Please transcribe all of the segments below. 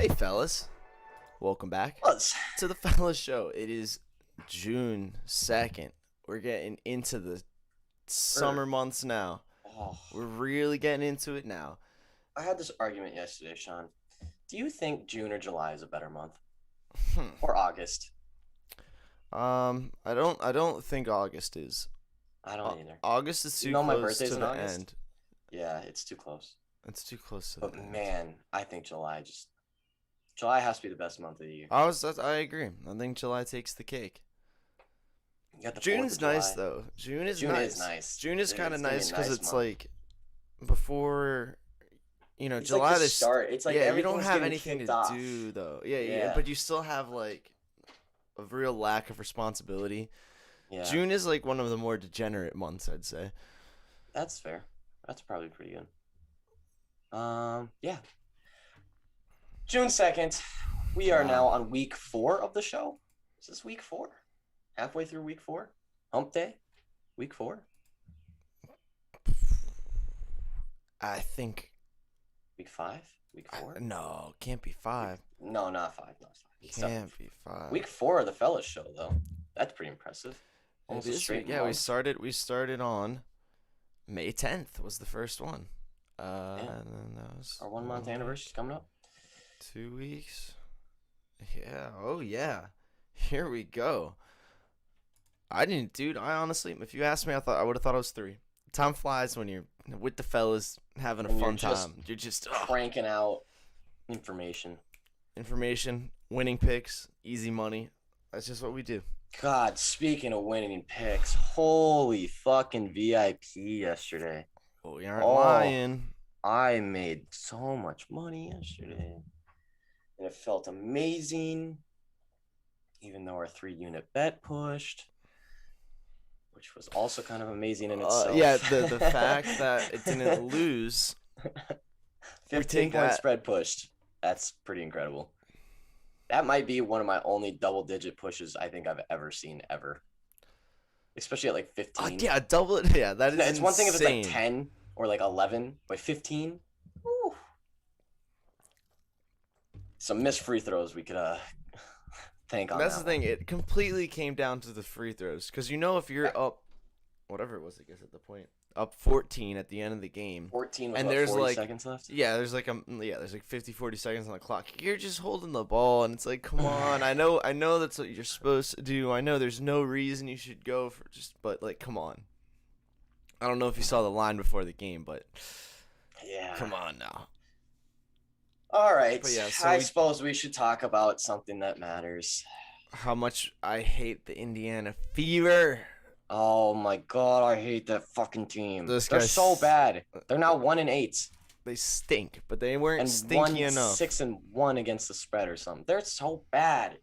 Hey, fellas. Welcome back Buzz. to the Fellas Show. It is June 2nd. We're getting into the summer months now. Oh, We're really getting into it now. I had this argument yesterday, Sean. Do you think June or July is a better month? Hmm. Or August? I don't think August is. I don't either. August is too You know my close birthday's to in the August? end. Yeah, it's too close. It's too close to But the end. man, I think July has to be the best month of the year. I agree. I think July takes the cake. You got the 4th June's of July. nice though. June is nice. June is kind of gonna be a nice because nice it's month. like before, It's July. like the there's- start. It's like yeah, you don't everything's have getting anything kicked to off. do though. Yeah, Yeah. but you still have like a real lack of responsibility. Yeah, June is like one of the more degenerate months, I'd say. that's fair. That's probably pretty good. Yeah. June 2nd. We are now on week 4 of the show. Is this week 4? Halfway through week 4? Hump day? Week 4? I think Week 5? Week 4? no, can't be 5. No, not 5. Not 5. It's Can't 7. be 5. Week 4 of the Fellas Show, though. That's pretty impressive. It Almost a is, straight yeah, month. we started on May 10th was the first one. And then that was Our 1 month anniversary is coming up. 2 weeks. Yeah. Oh yeah. Here we go. I honestly, if you asked me, I would have thought it was 3. Time flies when you're with the fellas having a When you're fun just time. You're just Cranking out information. information, winning picks, easy money. That's just what we do. God, speaking of winning picks, holy fucking VIP yesterday. Oh, we aren't Oh. lying. I made so much money yesterday. And it felt amazing. Even though our 3-unit bet pushed. Which was also kind of amazing in itself. Yeah, the fact that it didn't lose. 15-point spread pushed. That's pretty incredible. That might be one of my only double-digit pushes I think I've ever seen ever. Especially at like 15. Yeah, double it. Yeah, that is It's one thing if it's like insane. 10 or like 11, but 15. Woo. Some missed free throws we could thank on. That's that the thing. It completely came down to the free throws. Because if you're up, whatever it was, I guess at the point, up 14 at the end of the game. 14 with and what, there's 40 like seconds left? Yeah, there's like 50, 40 seconds on the clock. You're just holding the ball, and it's like, come on. I know that's what you're supposed to do. I know there's no reason you should go but like, come on. I don't know if you saw the line before the game, but Yeah. come on now. All right. But yeah, so I suppose we should talk about something that matters. How much I hate the Indiana Fever. Oh my god, I hate that fucking team. Those They're guys- so bad. They're now 1-8 They stink, but they weren't and stinky enough. 6-1 against the spread or something. They're so bad.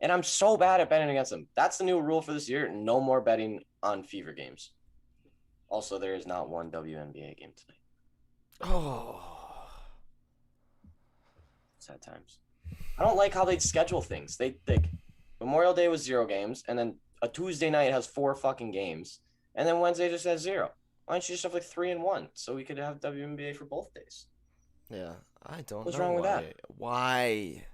And I'm so bad at betting against them. That's the new rule for this year. No more betting on Fever games. Also, there is not one WNBA game tonight. Oh. Sad times. I don't like how they schedule things. They Memorial Day was 0 games, and then a Tuesday night has 4 fucking games, and then Wednesday just has 0. Why don't you just have like 3 and 1 so we could have WNBA for both days? Yeah, I don't What's know wrong with why. that? Why?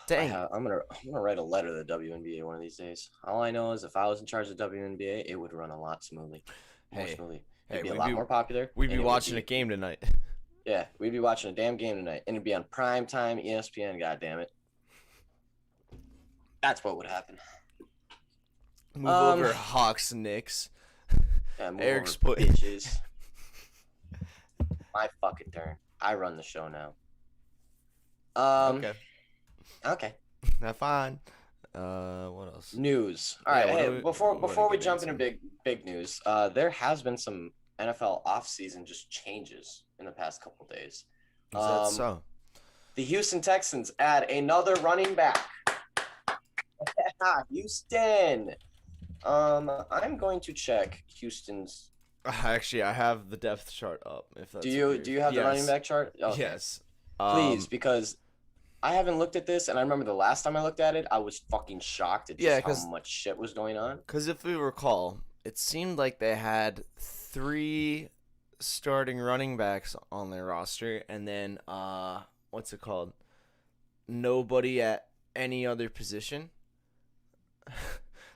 Dang. I'm gonna write a letter to the WNBA one of these days. All I know is if I was in charge of WNBA, it would run a lot smoothly. More smoothly. It'd be a lot more popular. We'd be and it would watching a game tonight. Yeah, we'd be watching a damn game tonight, and it'd be on prime time ESPN. Goddammit. That's what would happen. Move over Hawks Knicks. Yeah, move Eric's over, put- bitches. My fucking turn. I run the show now. Okay. That's fine. What else? News. All Yeah, right. what Hey, do we- before what do before we get jump into? into big news, there has been some NFL offseason just changes in the past couple days. Is that so? The Houston Texans add another running back. Houston. I'm going to check Houston's. Actually, I have the depth chart up. If that's Do you have the Yes. running back chart? Okay. Yes. Please, because I haven't looked at this, and I remember the last time I looked at it, I was fucking shocked at Yeah, just how much shit was going on. Because if we recall, it seemed like they had 3 starting running backs on their roster, and then what's it called? Nobody at any other position.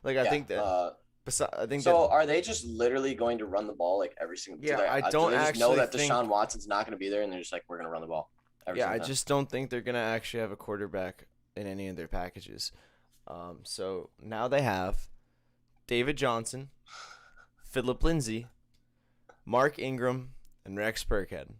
Like I Yeah. think that. I think So that. are they just literally going to run the ball like every single? Yeah, I do don't they just know actually that think. Deshaun Watson's not going to be there, and they're just like, we're going to run the ball every Yeah, single I time? just don't think they're gonna actually have a quarterback in any of their packages. So now they have David Johnson, Philip Lindsay, Mark Ingram, and Rex Burkhead.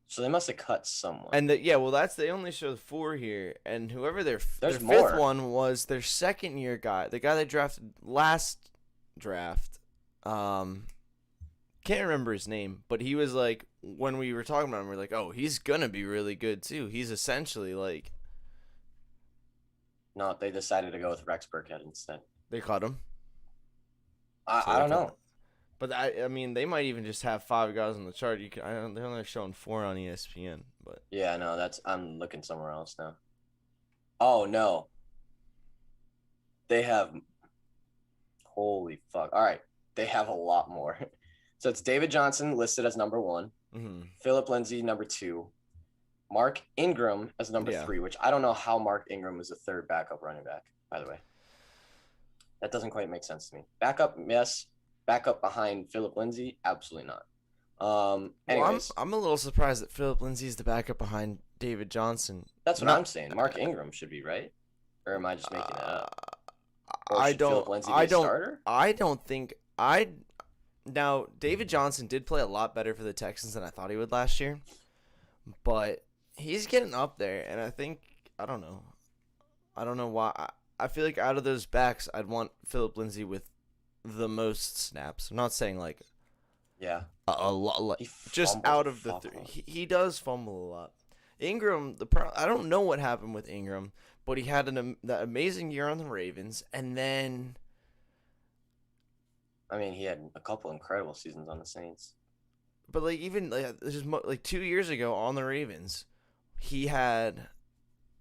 So they must have cut someone. And well, they only show 4 here, and whoever their There's fifth more. one was their second year guy, the guy they drafted last draft. Can't remember his name, but he was like when we were talking about him, we are like, oh, he's gonna be really good too. He's essentially like No, they decided to go with Rex Burkhead instead. they cut him. I don't know. But I mean, they might even just have 5 guys on the chart. They're only showing 4 on ESPN. But Yeah, no, I'm looking somewhere else now. Oh no, they have. Holy fuck! All right, they have a lot more. So it's David Johnson listed as number 1, Philip Lindsay number 2, Mark Ingram as number 3, which I don't know how Mark Ingram is a third backup running back. By the way, that doesn't quite make sense to me. Backup, yes. Backup behind Philip Lindsay? Absolutely not. Anyways. Well, I'm a little surprised that Philip Lindsay is the backup behind David Johnson. That's what I'm saying. Mark Ingram should be, right? Or am I just making that up? Philip Lindsay be a starter? I don't think now David Johnson did play a lot better for the Texans than I thought he would last year. But he's getting up there, and I don't know why. I feel like out of those backs, I'd want Philip Lindsay with the most snaps. I'm not saying like a lot, like, just out of the 3. He does fumble a lot. Ingram, I don't know what happened with Ingram, but he had that amazing year on the Ravens, and then I mean, he had a couple incredible seasons on the Saints. But like even like 2 years ago on the Ravens, he had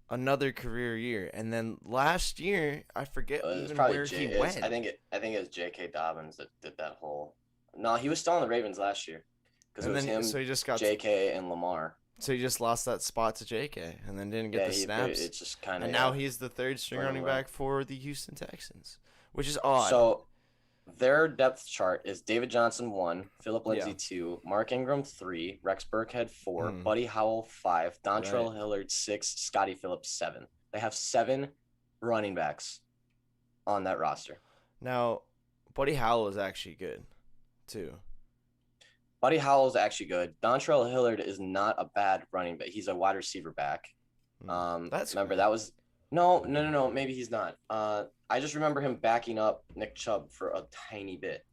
another career year, and then last year I forget even where he went. I think it was J.K. Dobbins that did that whole. No, he was still on the Ravens last year because it was him. So he just got J.K. and Lamar. So he just lost that spot to J.K. and then didn't get the snaps. It's just kind of. And now he's the 3rd string running back for the Houston Texans, which is odd. So their depth chart is David Johnson 1, Philip Lindsay 2, Mark Ingram 3, Rex Burkhead 4, Buddy Howell 5, Dontrell Hilliard 6, Scotty Phillips 7. They have 7 running backs on that roster. Now, Buddy Howell is actually good, too. Buddy Howell is actually good. Dontrell Hilliard is not a bad running back. He's a wide receiver back. That was no. Maybe he's not. I just remember him backing up Nick Chubb for a tiny bit.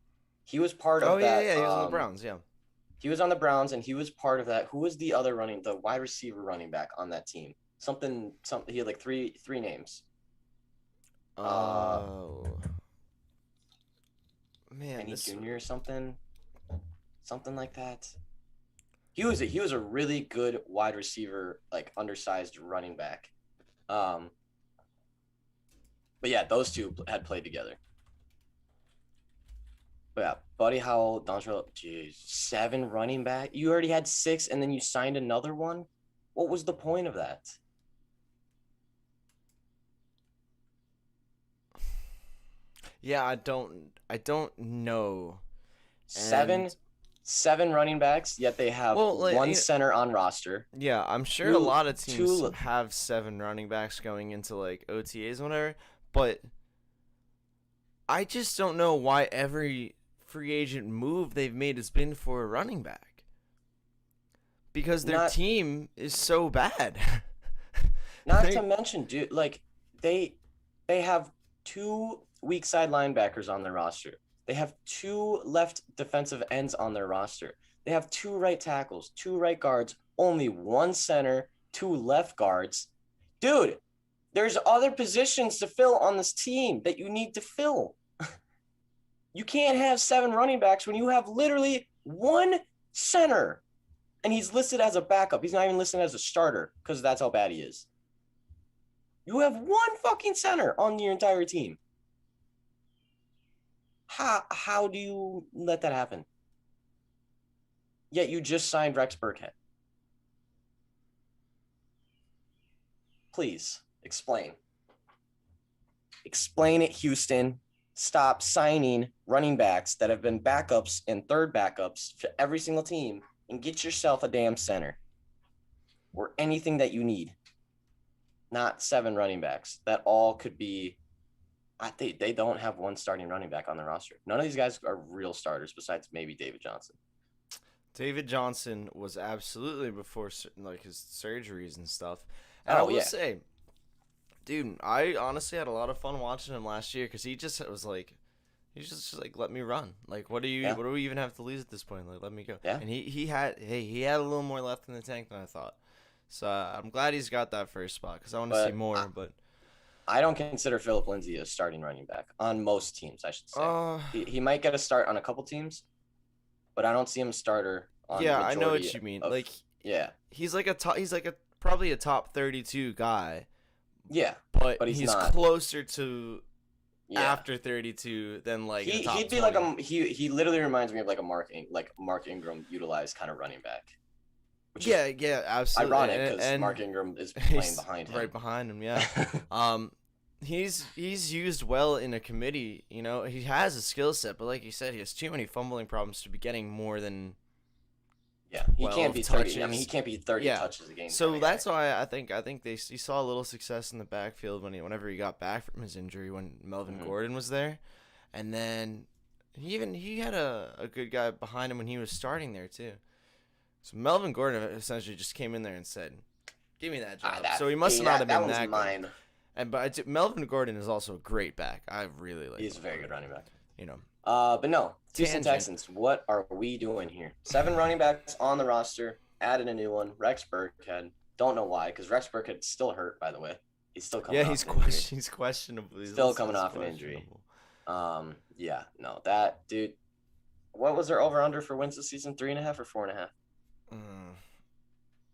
He was part of that. Yeah, he was on the Browns, yeah. He was on the Browns, and he was part of that. Who was the other the wide receiver running back on that team? Something. He had like three names. Oh. Man, Kenny Jr. or something like that. He was a really good wide receiver, like undersized running back. But yeah, those two had played together. But yeah, Buddy Howell, Dontrell, 7 running back. You already had 6, and then you signed another one. What was the point of that? Yeah, I don't know. 7 running backs, yet they have one center on roster. Yeah, I'm sure a lot of teams have 7 running backs going into like OTAs and whatever, but I just don't know why every free agent move they've made has been for a running back. Because their team is so bad. Not to mention, dude, like they have 2 weak side linebackers on their roster. They have 2 left defensive ends on their roster. They have 2 right tackles, 2 right guards, only 1 center, 2 left guards. Dude, there's other positions to fill on this team that you need to fill. You can't have 7 running backs when you have literally 1 center. And he's listed as a backup. He's not even listed as a starter because that's how bad he is. You have 1 fucking center on your entire team. How do you let that happen? Yet you just signed Rex Burkhead. Please explain. Explain it, Houston. Stop signing running backs that have been backups and third backups to every single team and get yourself a damn center or anything that you need. Not 7 running backs that all could be. They don't have one starting running back on the roster. None of these guys are real starters besides maybe David Johnson. David Johnson was absolutely before like his surgeries and stuff. And I will say, dude, I honestly had a lot of fun watching him last year because he just let me run. Like, what do we even have to lose at this point? Like, let me go. Yeah. And he had a little more left in the tank than I thought. So I'm glad he's got that first spot because I want to see more. But I don't consider Phillip Lindsay a starting running back on most teams, I should say. He might get a start on a couple teams, but I don't see him a starter on I know what you mean. He's probably a top 32 guy. Yeah, but he's not closer to after 32 than like he'd be 20. Like he literally reminds me of like a Mark Ingram utilized kind of running back. Which is absolutely ironic because Mark Ingram is playing behind him. Right behind him, yeah. He's used well in a committee. You know, he has a skill set, but like you said, he has too many fumbling problems to be getting more than. Yeah, he can't be 30. I mean, he can't be 30 touches a game. So that's why I think he saw a little success in the backfield whenever he got back from his injury when Melvin Gordon was there, and then he had a good guy behind him when he was starting there too. So Melvin Gordon essentially just came in there and said, "Give me that job." So he must not have been that good. But Melvin Gordon is also a great back. I really like. He's a very good running back. You know. But no, Houston Texans. What are we doing here? 7 running backs on the roster. Added a new one, Rex Burkhead. Don't know why, because Rex Burkhead's still hurt. By the way, he's still coming. Yeah, he's questionable. Still coming off an injury. Yeah, no, that dude. What was their over under for wins this season? 3.5 or 4.5?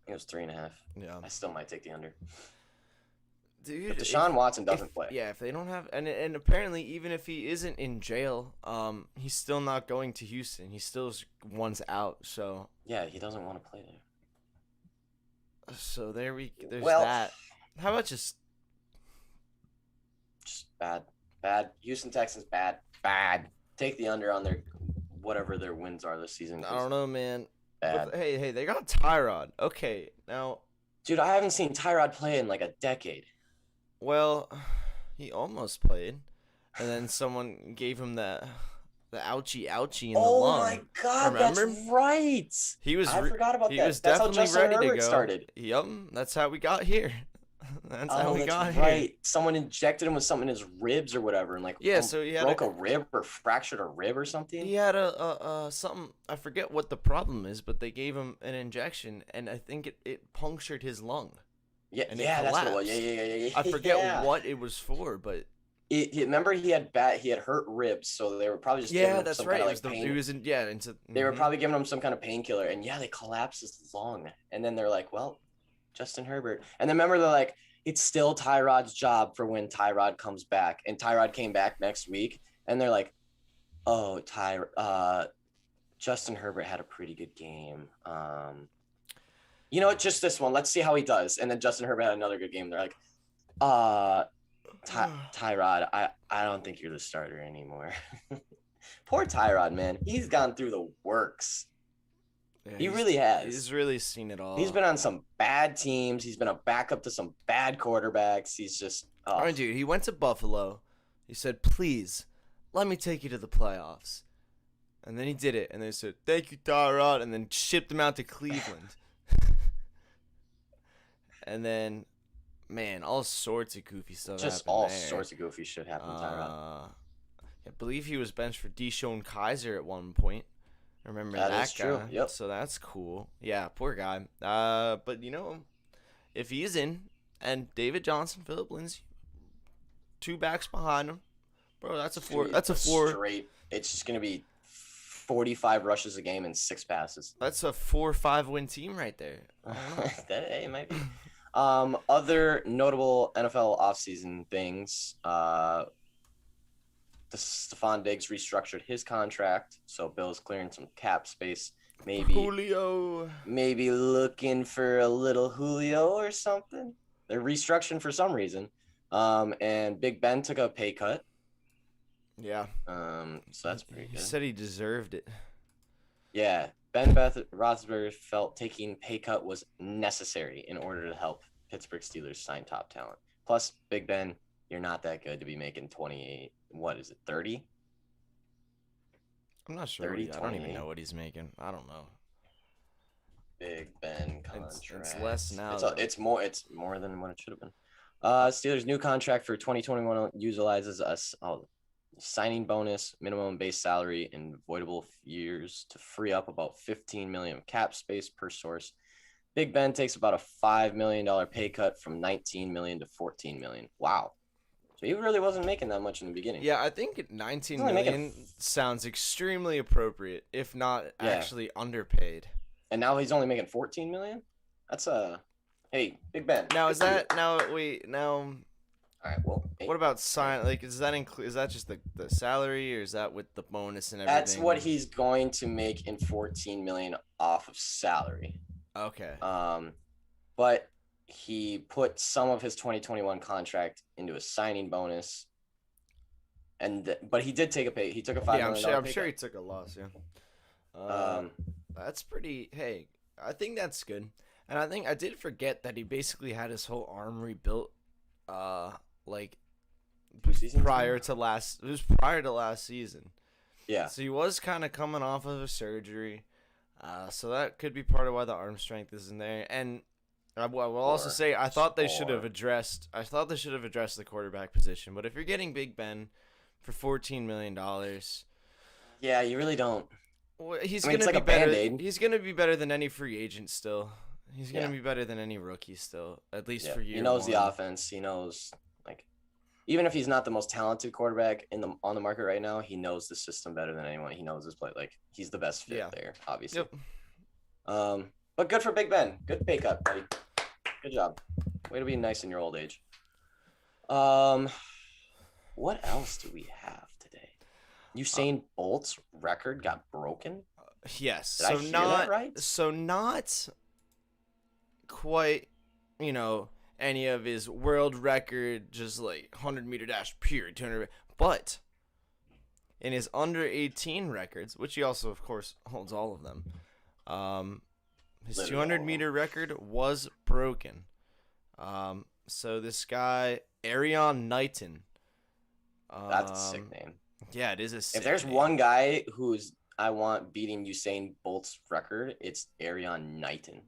It was 3.5. Yeah. I still might take the under. Dude, if Deshaun Watson doesn't play. Yeah, if they don't have and apparently even if he isn't in jail, he's still not going to Houston. He still one's out, so yeah, he doesn't want to play there. So there's that. How about just bad. Houston Texans bad. Take the under on their whatever their wins are this season. I don't know, man. But, hey, they got Tyrod. Okay, now, dude, I haven't seen Tyrod play in like a decade. Well, he almost played, and then someone gave him the ouchie in the lung. Oh my God, remember? That's right. I forgot about that. He was definitely ready to go. Started. Yep, that's how we got here. That's how we got here. Someone injected him with something in his ribs or whatever, and so he had broke a rib or fractured a rib or something. He had something. I forget what the problem is, but they gave him an injection, and I think it punctured his lung. Yeah, that's what it was. Yeah. I forget what it was for, but remember he had hurt ribs, so they were probably just giving him some kind of pain. They were probably giving him some kind of painkiller, and they collapsed his lung, and then they're like, well, Justin Herbert, and then remember they're like, it's still Tyrod's job for when Tyrod comes back, and Tyrod came back next week, and they're like, oh, Justin Herbert had a pretty good game. You know what? Just this one. Let's see how he does. And then Justin Herbert had another good game. They're like, Tyrod, I don't think you're the starter anymore. Poor Tyrod, man. He's gone through the works. Yeah, he really has. He's really seen it all. He's been on some bad teams. He's been a backup to some bad quarterbacks. He's just. All right, dude. He went to Buffalo. He said, please, let me take you to the playoffs. And then he did it. And they said, thank you, Tyrod. And then shipped him out to Cleveland. And then, man, all sorts of goofy stuff happened. Just all sorts of goofy shit happened to Tyrod. I believe he was benched for Deshaun Kaiser at one point. I remember that is guy. True. Yep. So that's cool. Yeah, poor guy. But you know, if he's in, and David Johnson, Phillip Lindsay, 2 backs behind him, bro, that's a four. That's a 4. Straight. It's just gonna be 45 rushes a game and 6 passes. That's a 4-5 win team right there. It might be. Other notable NFL offseason things. Stephon Diggs restructured his contract, so Bill's clearing some cap space Julio. maybe looking for a little Julio or something. They're restructuring for some reason. And Big Ben took a pay cut. Yeah. So that's pretty He good. said he deserved it. Yeah, Ben Roethlisberger felt taking pay cut was necessary in order to help Pittsburgh Steelers sign top talent. Plus, Big Ben, you're not that good to be making 28. What is it, 30? I'm not sure. 30, I don't even 28. know what he's making. I don't know. Big Ben contract. It's less now. It's more than what it should have been. Steelers' new contract for 2021 utilizes a signing bonus, minimum base salary, and voidable years to free up about $15 million cap space per source. Big Ben takes about a $5 million pay cut from $19 million to $14 million. Wow. So he really wasn't making that much in the beginning. Yeah, I think $19 million sounds extremely appropriate, if not actually underpaid. And now he's only making $14 million? That's hey, Big Ben. Now is that now wait, now all right, well, what about sign like is that just the salary, or is that with the bonus and everything? That's what he's going to make in $14 million off of salary. Okay. But he put some of his 2021 contract into a signing bonus, but he did take a pay. He took a $5 million. I'm sure he took a loss. Yeah. That's pretty. Hey, I think that's good, and I think I did forget that he basically had his whole arm rebuilt, like prior to last. It was prior to last season. Yeah. So he was kind of coming off of a surgery, so that could be part of why the arm strength isn't there. And I will also say I thought they should have addressed the quarterback position. But if you're getting Big Ben for $14 million, yeah, you really don't. Well, he's gonna be better. He's gonna be better than any free agent still. He's gonna be better than any rookie still, at least for year. He knows the offense. He knows, like, even if he's not the most talented quarterback on the market right now, he knows the system better than anyone. He knows his play. Like, he's the best fit there, obviously. Yep. But good for Big Ben. Good pay cut, buddy. Good job. Way to be nice in your old age. What else do we have today? Usain Bolt's record got broken? Yes. Did I hear that right? So not quite, any of his world record, just like 100-meter dash, pure 200, but in his under 18 records, which he also, of course, holds all of them, his 200-meter record was broken. So this guy, Arion Knighton. That's a sick name. Yeah, it is a sick If there's name. one guy I want beating Usain Bolt's record, it's Arion Knighton.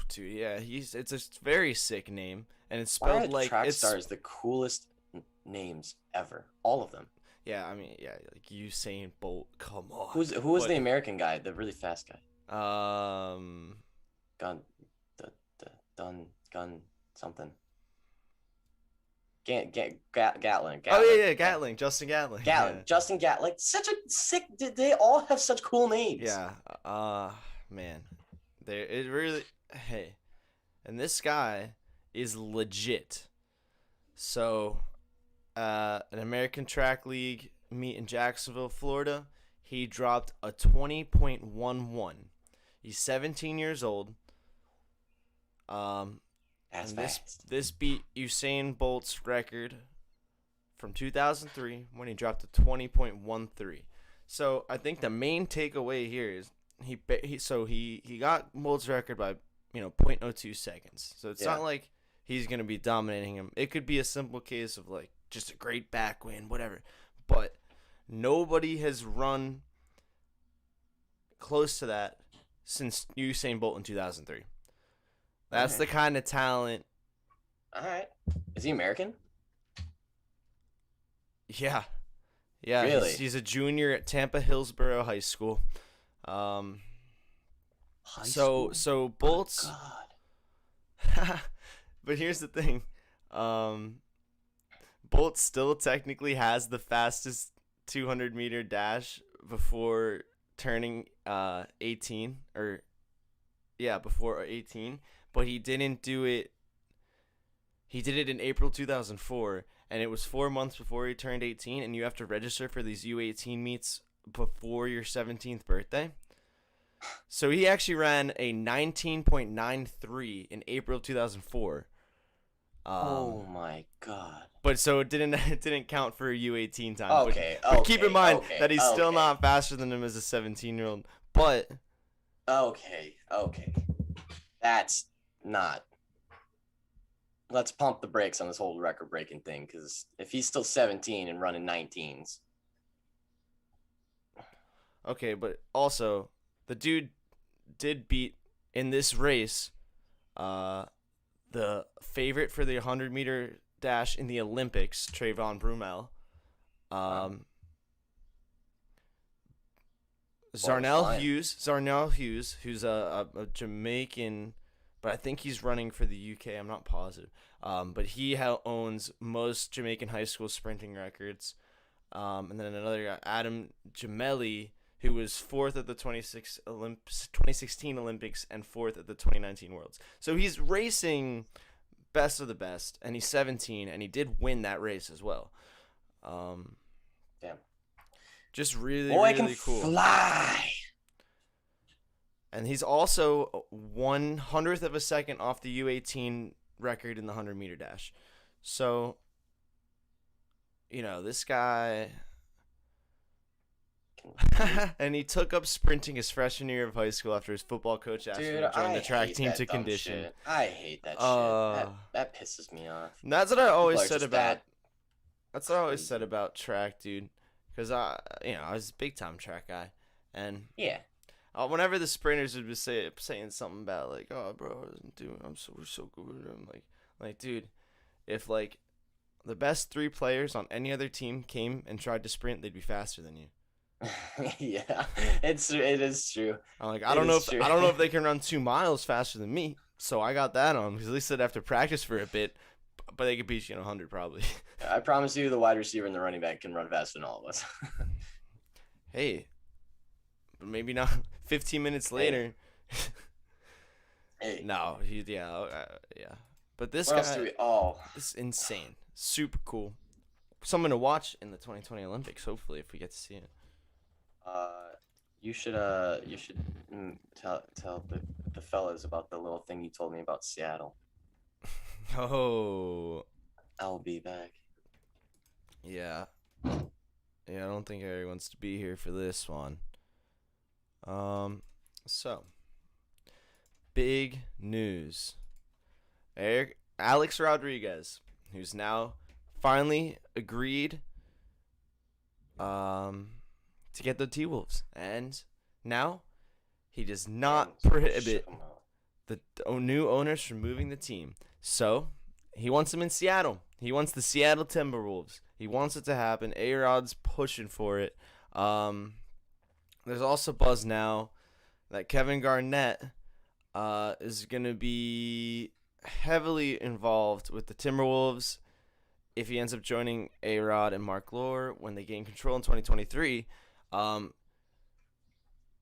Dude, yeah, it's a very sick name, and it's Why spelled are like track stars the coolest names ever. All of them. Yeah, I mean, yeah, like Usain Bolt. Come on. Who was the American guy, the really fast guy? Gun something. Gatlin. Oh yeah, Gatling. Justin Gatling. Gatlin. Yeah. Justin Gatlin. Like, such a sick. They all have such cool names. Yeah. Man, it really. Hey, and this guy is legit. So, an American Track League meet in Jacksonville, Florida. He dropped a 20.11. He's 17 years old. That's fast. This beat Usain Bolt's record from 2003 when he dropped a 20.13. So I think the main takeaway here is he got Bolt's record by 0.02 seconds. So it's not like he's gonna be dominating him. It could be a simple case of like just a great back win, whatever. But nobody has run close to that since Usain Bolt in 2003. That's the kind of talent. All right. Is he American? Yeah. Yeah. Really? He's a junior at Tampa Hillsborough High School. So Bolt's. Oh, God. But here's the thing. Bolt still technically has the fastest 200-meter dash before turning 18 before 18, but he didn't do it. He did it in April 2004, and it was 4 months before he turned 18, and you have to register for these U18 meets before your 17th birthday. So he actually ran a 19.93 in April of 2004. Oh my god. But so it didn't count for a U18 time. Okay, but keep in mind that he's still okay. not faster than him as a 17-year-old. But Okay. That's not. Let's pump the brakes on this whole record-breaking thing, because if he's still 17 and running 19s. okay, but also the dude did beat in this race the favorite for the 100-meter dash in the Olympics, Trayvon Brumel. Zarnell Hughes, who's a Jamaican, but I think he's running for the UK. I'm not positive. But he owns most Jamaican high school sprinting records. And then another guy, Adam Gemelli, who was fourth at the 2016 Olympics and fourth at the 2019 Worlds. So he's racing best of the best, and he's 17, and he did win that race as well. Damn. Just really, Boy really can cool. Fly. And he's also 1/100th of a second off the U18 record in the 100-meter dash. So, this guy... and he took up sprinting his freshman year of high school after his football coach asked him to join the track team to condition. Shit. I hate that shit. That pisses me off. That's what I always People are said just about. bad. That's what I always said about track, dude. Because I was a big time track guy, and Yeah. whenever the sprinters would be saying something about like, "Oh, bro, we're so good," I'm like, dude, if like the best 3 players on any other team came and tried to sprint, they'd be faster than you. Yeah, it is true. I'm like, I don't know if they can run 2 miles faster than me, so I got that on because at least they'd have to practice for a bit, but they could beat you in 100 probably. I promise you, the wide receiver and the running back can run faster than all of us. Hey, but maybe not 15 minutes later. Hey. No, yeah. But this What guy, else do we? this is insane, super cool, something to watch in the 2020 Olympics. Hopefully, if we get to see it. You should tell the fellas about the little thing you told me about Seattle. Oh. I'll be back. Yeah. I don't think Harry wants to be here for this one. So big news. Alex Rodriguez, who's now finally agreed to get the T-Wolves, and now he does not prohibit the new owners from moving the team. So he wants them in Seattle. He wants the Seattle Timberwolves. He wants it to happen. A-Rod's pushing for it. There's also buzz now that Kevin Garnett is going to be heavily involved with the Timberwolves if he ends up joining A-Rod and Mark Lore when they gain control in 2023. It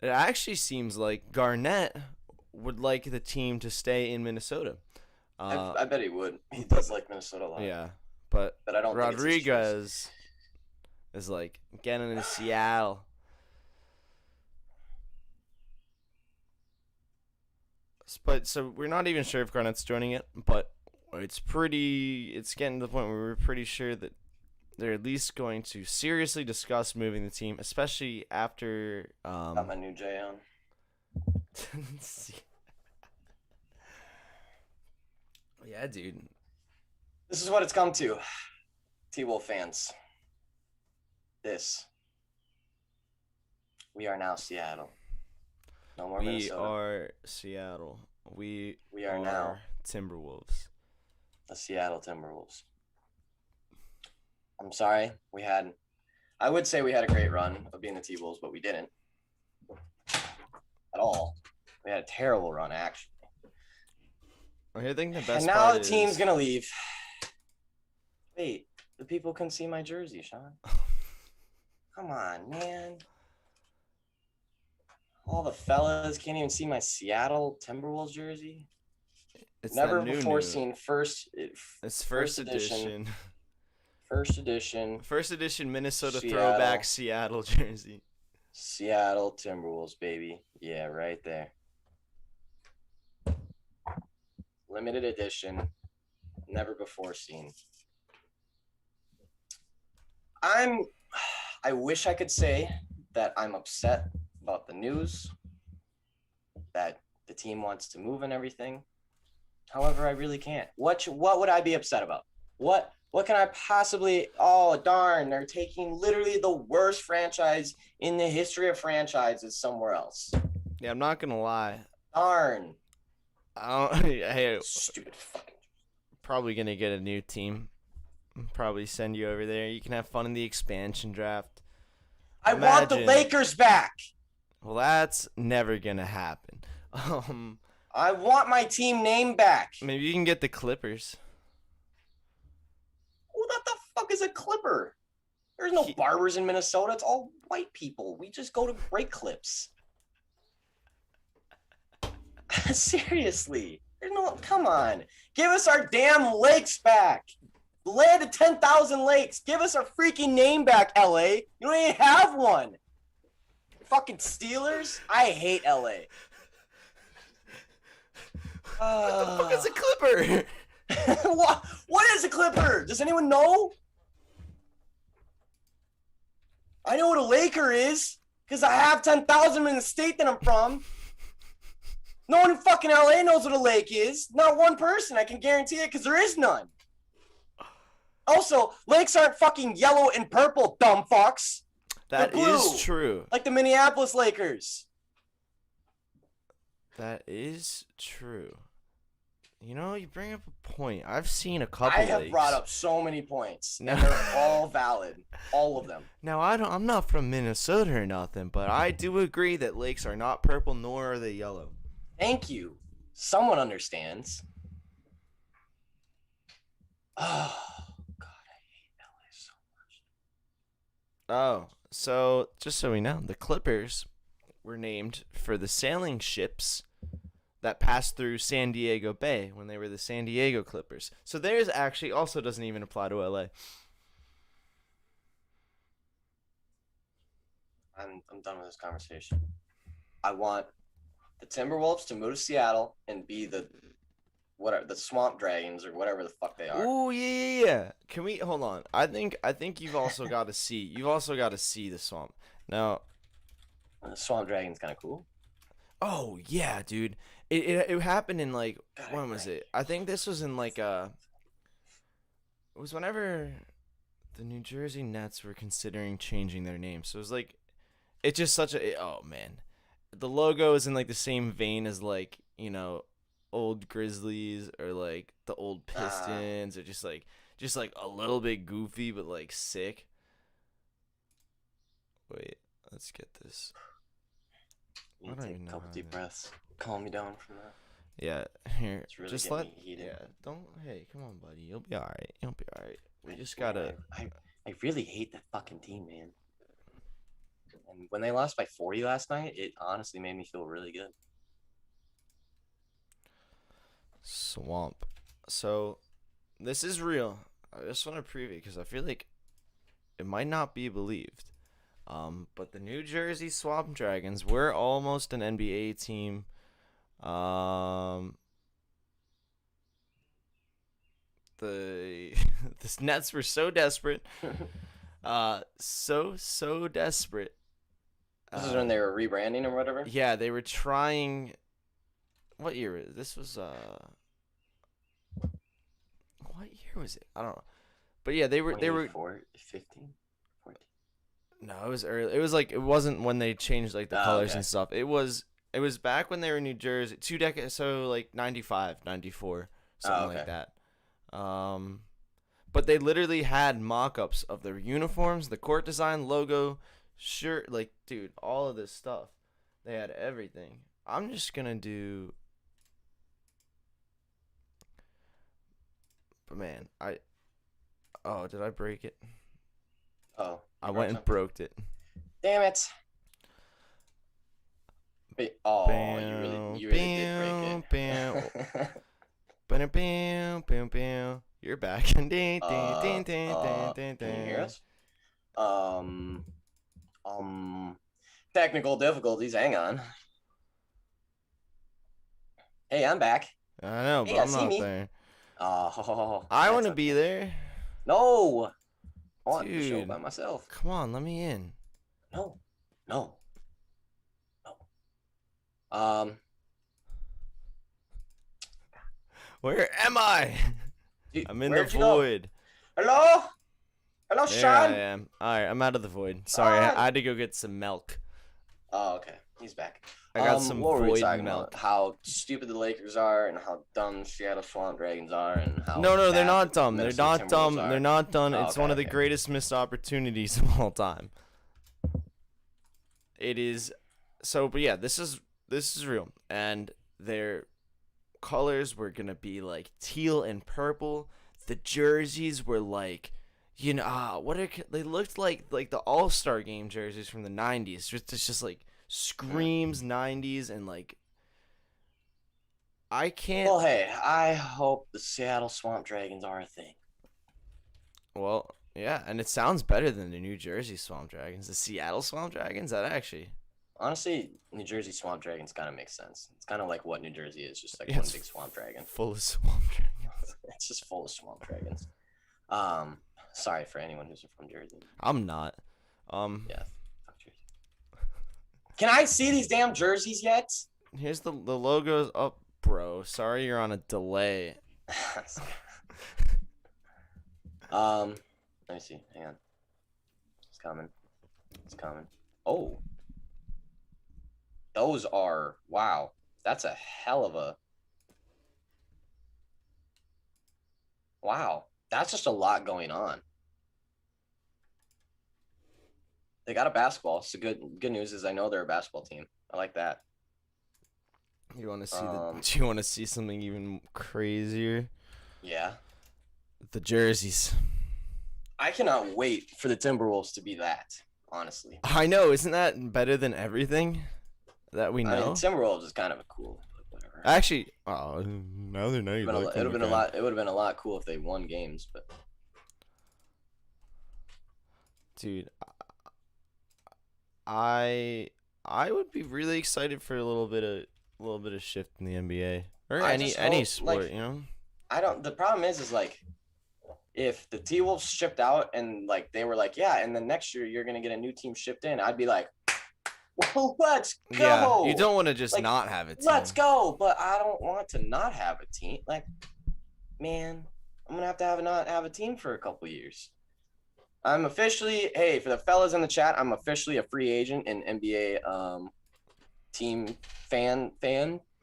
actually seems like Garnett would like the team to stay in Minnesota. I bet he would. He does like Minnesota a lot. Yeah, but I don't think it's his choice. Rodriguez is like getting into Seattle. But so we're not even sure if Garnett's joining it, but it's getting to the point where we're pretty sure that they're at least going to seriously discuss moving the team, especially after Got my new J on. Yeah, dude. This is what it's come to, T-Wolf fans. We are now Seattle. No more Minnesota. We are Seattle. We are now Timberwolves. The Seattle Timberwolves. I'm sorry. I would say we had a great run of being the T-Wolves, but we didn't. At all. We had a terrible run, actually. I think the best And now part the team's is... going to leave. Wait, the people can see my jersey, Sean. Come on, man. All the fellas can't even see my Seattle Timberwolves jersey. It's never new before seen It's first edition. First edition. First edition Minnesota Seattle. throwback Seattle jersey. Seattle Timberwolves, baby. Yeah, right there. Limited edition, never before seen. I wish I could say that I'm upset about the news, that the team wants to move and everything. However, I really can't. What would I be upset about? What can I possibly? Oh darn! They're taking literally the worst franchise in the history of franchises somewhere else. Yeah, I'm not gonna lie. Darn! Hey, Stupid fucking. probably gonna get a new team. Probably send you over there. You can have fun in the expansion draft. I want the Lakers back. Well, that's never gonna happen. I want my team name back. Maybe you can get the Clippers. Who the fuck is a Clipper? There's no barbers in Minnesota. It's all white people. We just go to break clips. Seriously. There's no. Come on. Give us our damn lakes back. The land of 10,000 lakes. Give us our freaking name back, LA. You don't even have one. Fucking Steelers. I hate LA. What the fuck is a Clipper? What is a Clipper? Does anyone know? I know what a Laker is because I have 10,000 in the state that I'm from. No one in fucking LA knows what a lake is. Not one person. I can guarantee it because there is none. Also, lakes aren't fucking yellow and purple, dumb fucks. That is true. Like the Minneapolis Lakers. That is true. You know, you bring up a point. I've seen a couple. I have brought up so many points, and they're all valid, all of them. Now, I'm not from Minnesota or nothing, but I do agree that lakes are not purple nor are they yellow. Thank you. Someone understands. Oh God, I hate LA so much. Oh, so just so we know, the Clippers were named for the sailing ships that passed through San Diego Bay when they were the San Diego Clippers. So theirs actually also doesn't even apply to LA. I'm done with this conversation. I want the Timberwolves to move to Seattle and be the Swamp Dragons or whatever the fuck they are. Oh yeah. Can we hold on? I think you've also got to see the swamp. Now, The Swamp Dragon's kind of cool. oh yeah, dude. It happened in like when was it? I think this was in like it was whenever the New Jersey Nets were considering changing their name. So it was like it's just such a oh man. The logo is in like the same vein as like, you know, old Grizzlies or like the old Pistons or just like a little bit goofy but like sick. Wait, let's get this. You take a couple deep breaths. Calm me down from that. Yeah, here. It's really just getting let. me heated. Yeah, don't. Hey, come on, buddy. You'll be all right. You'll be all right. We just gotta. I really hate that fucking team, man. And when they lost by 40 last night, it honestly made me feel really good. Swamp. So, this is real. I just want to preview because I feel like it might not be believed. But the New Jersey Swamp Dragons were almost an NBA team. The Nets were so desperate. So desperate. This is when they were rebranding or whatever? Yeah, they were trying. What year was this? Was what year was it? I don't know. But yeah, they were 15, 14. No, it was early. It was like it wasn't when they changed like the colors and stuff. It was back when they were in New Jersey, 2 decades, so like 95, 94, something like that. But they literally had mock-ups of their uniforms, the court design, logo, shirt, like dude, all of this stuff. They had everything. I'm just gonna do. But man, did I break it? Oh. I went and broke it. Damn it. Oh, you really did break it. You're back. Can you hear us? Technical difficulties. Hang on. Hey, I'm back. I know, Hey, but I I'm see not me. there. Oh, I want that's to be okay. there. No, I want the show Dude, by myself. come on, let me in. No, no, no. Um, Where am I? dude, I'm in the where'd you go? void. Hello, hello, There I Sean. am. All right, I'm out of the void. Sorry, Sean. I had to go get some milk. Oh, okay. He's back. I got some What were we void talking milk. about? How stupid the Lakers are, and how dumb Seattle Swamp Dragons are, and how No, they're bad not the dumb. They're Minnesota not Timberwolves dumb. are. They're not done. Oh, It's okay, one of the okay. greatest missed opportunities of all time. It is so, but yeah, this is real, and their colors were gonna be like teal and purple. The jerseys were like, they looked like the All Star Game jerseys from the '90s. It's just like screams '90s, and like I can't. Well, hey, I hope the Seattle Swamp Dragons are a thing. Well, yeah, and it sounds better than the New Jersey Swamp Dragons, the Seattle Swamp Dragons. That actually, Honestly, New Jersey Swamp Dragons kind of makes sense. It's kind of like what New Jersey is, just like Yeah, one it's big swamp dragon. full of swamp dragons. It's just full of swamp dragons. Sorry for anyone who's from Jersey. I'm not. Yeah, fuck Jersey. Can I see these damn jerseys yet? Here's the logos up, bro. Sorry, you're on a delay. Let me see. Hang on. It's coming. It's coming. Oh. Those are, wow. That's a hell of a, wow. That's just a lot going on. They got a basketball. So good news is I know they're a basketball team. I like that. You want to see Do you want to see something even crazier? Yeah. The jerseys. I cannot wait for the Timberwolves to be that, honestly. I know, isn't that better than everything that we I mean, know? Timberwolves is kind of a cool, whatever. Actually, now they're not. It would have been a lot. It would have been a lot cool if they won games, but dude, I would be really excited for a little bit of shift in the NBA or I any just hope, sport, like, you know. I don't. The problem is like, if the T-Wolves shipped out and like they were like, yeah, and then next year you're gonna get a new team shipped in, I'd be like, well, let's go. Yeah, you don't want to just Like, not have it. Let's go, but I don't want to not have a team. Like, man, I'm gonna have to not have a team for a couple years. I'm officially, hey, for the fellas in the chat, I'm officially a free agent and NBA team fan,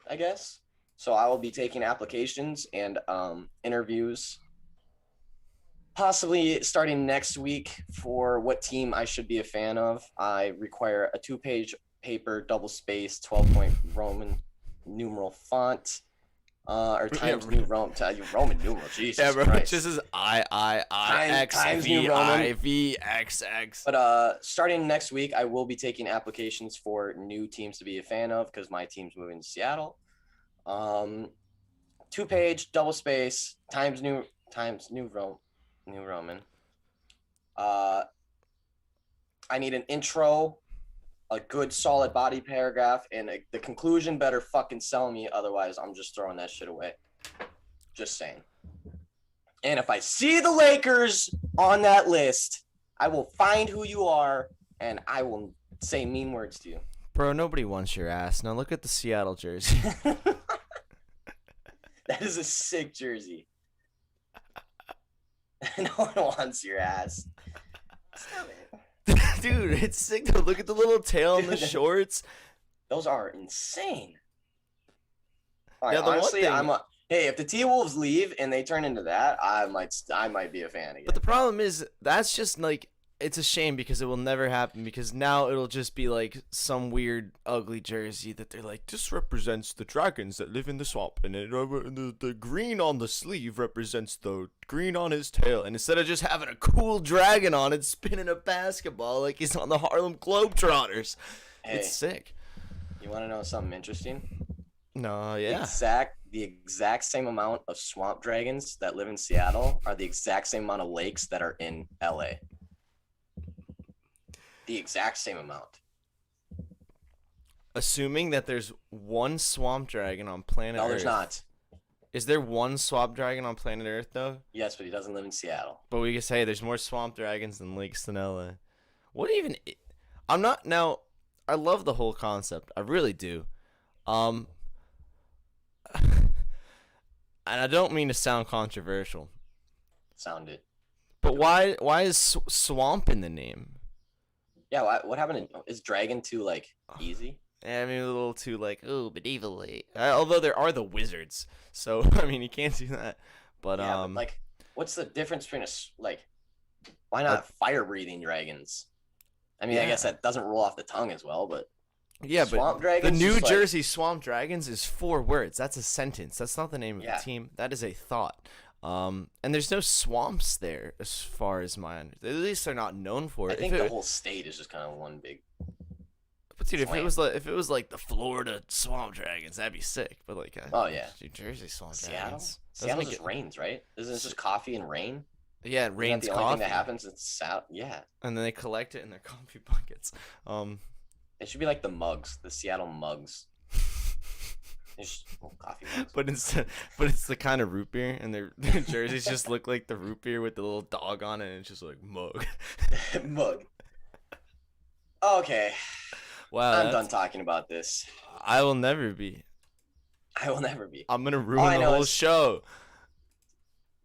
I guess. So I will be taking applications and interviews, possibly starting next week for what team I should be a fan of. I require a 2-page paper, double space, 12-point Roman numeral font. Or times new Roman numeral, Jesus Yeah, bro. Christ. This is X Times V New Roman. I V X X. But starting next week, I will be taking applications for new teams to be a fan of because my team's moving to Seattle. 2-page, double space, times new Roman. I need an intro, a good solid body paragraph, and the conclusion better fucking sell me. Otherwise, I'm just throwing that shit away. Just saying. And if I see the Lakers on that list, I will find who you are and I will say mean words to you. Bro, nobody wants your ass. Now look at the Seattle jersey. That is a sick jersey. No one wants your ass. Stop it. Dude, it's sick though. Look at the little tail on the shorts. Those are insane. All right, Yeah, the one honestly, thing- hey, if the T-Wolves leave and they turn into that, I might be a fan again. But the problem is, that's just like, it's a shame because it will never happen, because now it'll just be like some weird ugly jersey that they're like, this represents the dragons that live in the swamp, and the green on the sleeve represents the green on his tail, and instead of just having a cool dragon on it spinning a basketball like he's on the Harlem Globetrotters. Hey, It's sick. you want to know something interesting? No, yeah. The exact same amount of swamp dragons that live in Seattle are the exact same amount of lakes that are in LA. The exact same amount. assuming that there's one swamp dragon on planet No, Earth. there's not. Is there one swamp dragon on planet Earth though? Yes, but he doesn't live in Seattle. But we can say there's more swamp dragons than lakes in LA. What even? I'm not now. I love the whole concept. I really do. And I don't mean to sound controversial, Sound it. but why is swamp in the name? Yeah, what happened? Is Dragon too like easy? I mean, a little too like, oh, medievally. Although there are the wizards, so I mean, you can't do that. But Yeah, but, like, what's the difference between why not fire breathing dragons? I mean, I guess that doesn't roll off the tongue as well, but yeah, swamp but dragons, the New just, Jersey Swamp Dragons is 4 words. That's a sentence. That's not the name of Yeah. the team. That is a thought. And there's no swamps there, as far as my understanding. At least they're not known for it. I think the whole state is just kind of one big. But dude, if swamp. it was like the Florida Swamp Dragons, that'd be sick. But like, Oh, yeah. New Jersey Swamp Seattle. Dragons. Seattle just rains, right? Isn't it just coffee and rain? Yeah, it Isn't rains that the only coffee, thing that happens? It's yeah. and then they collect it in their coffee buckets. It should be like the mugs, the Seattle mugs. It's just coffee mugs. But it's the kind of root beer, and their jerseys just look like the root beer with the little dog on it, and it's just like mug. Mug. Okay. Wow, I'm done talking about this. I will never be. I will never be. I'm gonna I ruin the know whole is- show.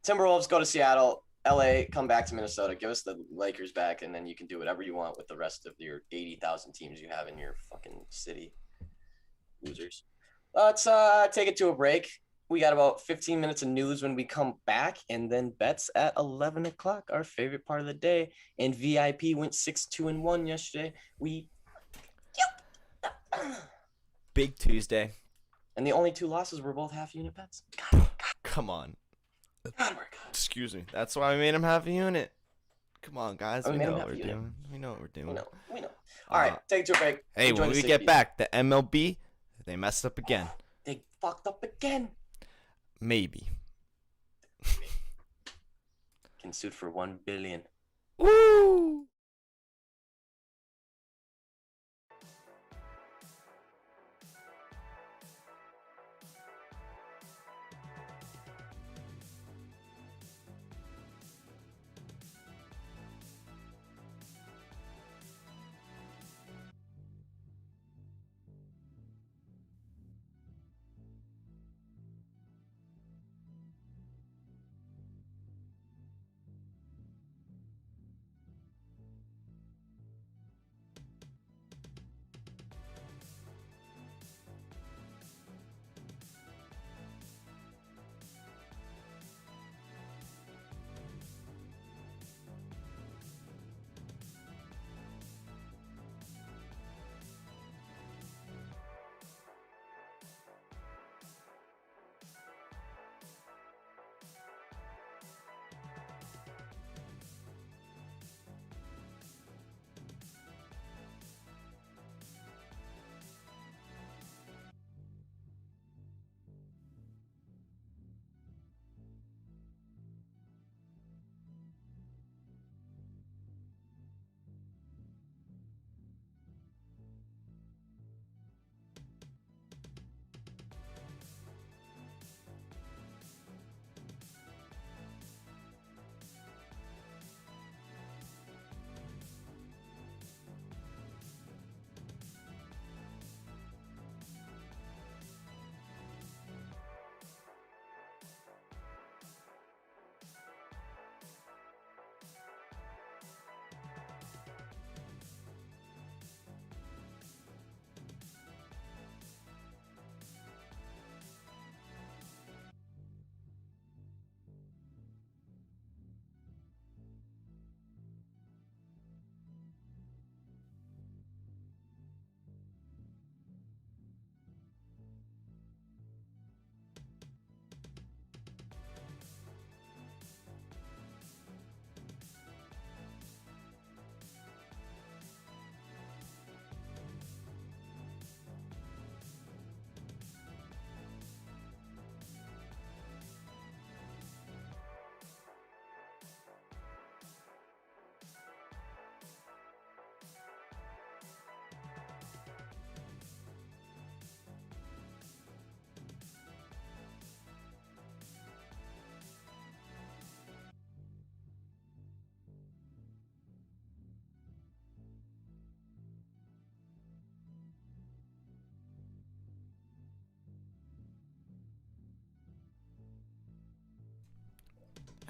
Timberwolves go to Seattle. LA, come back to Minnesota. Give us the Lakers back, and then you can do whatever you want with the rest of your 80,000 teams you have in your fucking city. Losers. Let's take it to a break. We got about 15 minutes of news when we come back, and then bets at 11 o'clock, our favorite part of the day. And VIP went 6-2-1 yesterday. Big Tuesday. And the only 2 losses were both half-unit bets. Come on. God, we're good. Excuse me. That's why we made him half a unit. Come on, guys. Oh, We we made know him what half we're a unit. doing. We know what we're doing. We know. All right, take it to a break. Hey, Enjoy when the we sick get beat. back, the MLB, they messed up again. They fucked up again. Maybe. Can suit for $1 billion. Woo!